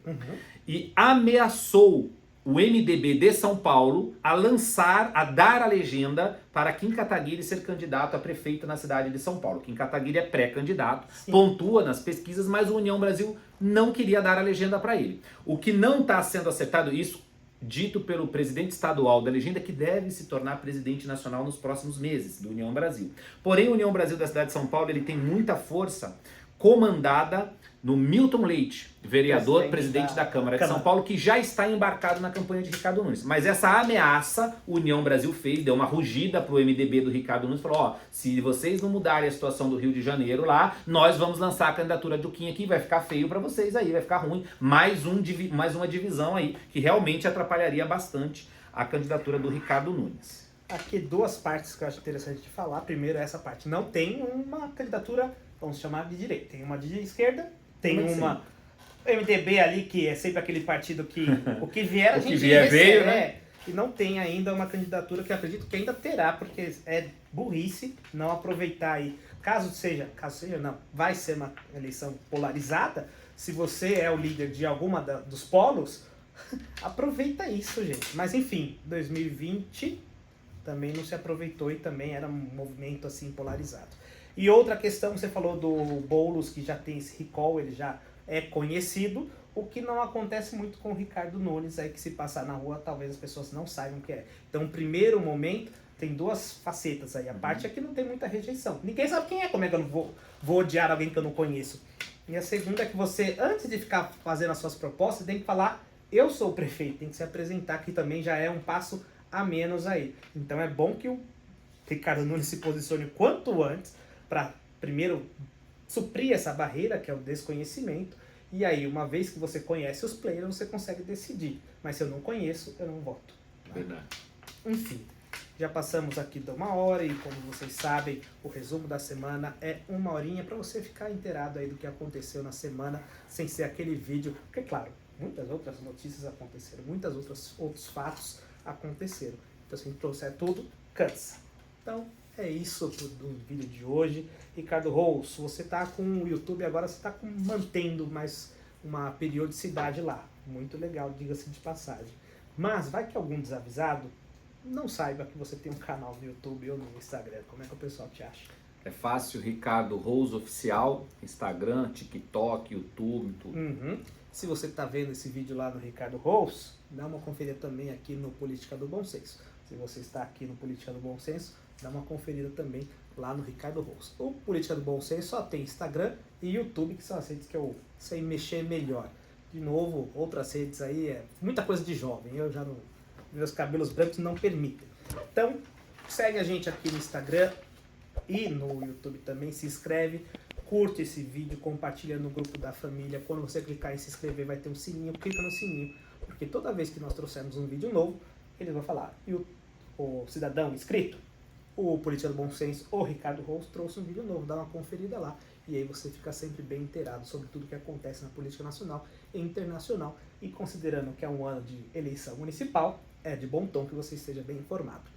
e ameaçou o MDB de São Paulo a dar a legenda para Kim Kataguiri ser candidato a prefeito na cidade de São Paulo. Kim Kataguiri é pré-candidato, pontua nas pesquisas, mas o União Brasil não queria dar a legenda para ele. O que não está sendo acertado, isso dito pelo presidente estadual da legenda, que deve se tornar presidente nacional nos próximos meses, do União Brasil. Porém, o União Brasil da cidade de São Paulo ele tem muita força comandada no Milton Leite, vereador, presidente da Câmara de São Paulo, que já está embarcado na campanha de Ricardo Nunes. Mas essa ameaça, o União Brasil fez, deu uma rugida pro MDB do Ricardo Nunes, falou, ó, se vocês não mudarem a situação do Rio de Janeiro lá, nós vamos lançar a candidatura do Kim aqui, vai ficar feio para vocês aí, vai ficar ruim. Mais uma divisão aí, que realmente atrapalharia bastante a candidatura do Ricardo Nunes. Aqui duas partes que eu acho interessante de falar. Primeiro, essa parte. Não tem uma candidatura, vamos chamar de direita. Tem uma de esquerda, tem uma MDB ali, que é sempre aquele partido que o que vier a gente vier veio, né? E não tem ainda uma candidatura que eu acredito que ainda terá, porque é burrice não aproveitar aí. Caso seja não, vai ser uma eleição polarizada. Se você é o líder de alguma dos polos, aproveita isso, gente. Mas enfim, 2020 também não se aproveitou e também era um movimento assim polarizado. E outra questão, você falou do Boulos, que já tem esse recall, ele já é conhecido, o que não acontece muito com o Ricardo Nunes, aí que se passar na rua talvez as pessoas não saibam o que é. Então, no primeiro momento, tem duas facetas aí. A parte é que não tem muita rejeição. Ninguém sabe quem é, como é que eu não vou odiar alguém que eu não conheço. E a segunda é que você, antes de ficar fazendo as suas propostas, tem que falar, eu sou o prefeito, tem que se apresentar, que também já é um passo a menos aí. Então é bom que o Ricardo Nunes se posicione o quanto antes, para primeiro suprir essa barreira, que é o desconhecimento, e aí, uma vez que você conhece os players, você consegue decidir. Mas se eu não conheço, eu não voto. Verdade. Enfim, já passamos aqui de 1 hora e, como vocês sabem, o resumo da semana é 1 horinha para você ficar inteirado aí do que aconteceu na semana, sem ser aquele vídeo, porque, claro, muitas outras notícias aconteceram, outros fatos aconteceram. Então, se a gente trouxer tudo, cansa. Então, é isso do vídeo de hoje. Ricardo Rous, você está com o YouTube agora, você está mantendo mais uma periodicidade lá. Muito legal, diga-se de passagem. Mas vai que algum desavisado não saiba que você tem um canal no YouTube ou no Instagram. Como é que o pessoal te acha? É fácil, Ricardo Rose Oficial, Instagram, TikTok, YouTube, tudo. Se você está vendo esse vídeo lá no Ricardo Rose, dá uma conferida também aqui no Política do Bom Senso. Se você está aqui no Política do Bom Senso, dá uma conferida também lá no Ricardo Rose. O Política do Bom Senso só tem Instagram e YouTube, que são as redes que eu sei mexer melhor. De novo, outras redes aí, muita coisa de jovem, eu já não... meus cabelos brancos não permitem. Então, segue a gente aqui no Instagram e no YouTube também, se inscreve, curte esse vídeo, compartilha no grupo da família. Quando você clicar em se inscrever vai ter um sininho, clica no sininho, porque toda vez que nós trouxermos um vídeo novo, eles vão falar, e o cidadão inscrito, o Política do Bom Senso, o Ricardo Rose trouxe um vídeo novo, dá uma conferida lá, e aí você fica sempre bem inteirado sobre tudo que acontece na política nacional e internacional, e considerando que é um ano de eleição municipal, é de bom tom que você esteja bem informado.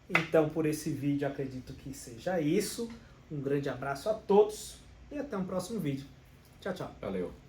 Então, por esse vídeo, acredito que seja isso. Um grande abraço a todos e até um próximo vídeo. Tchau, tchau. Valeu.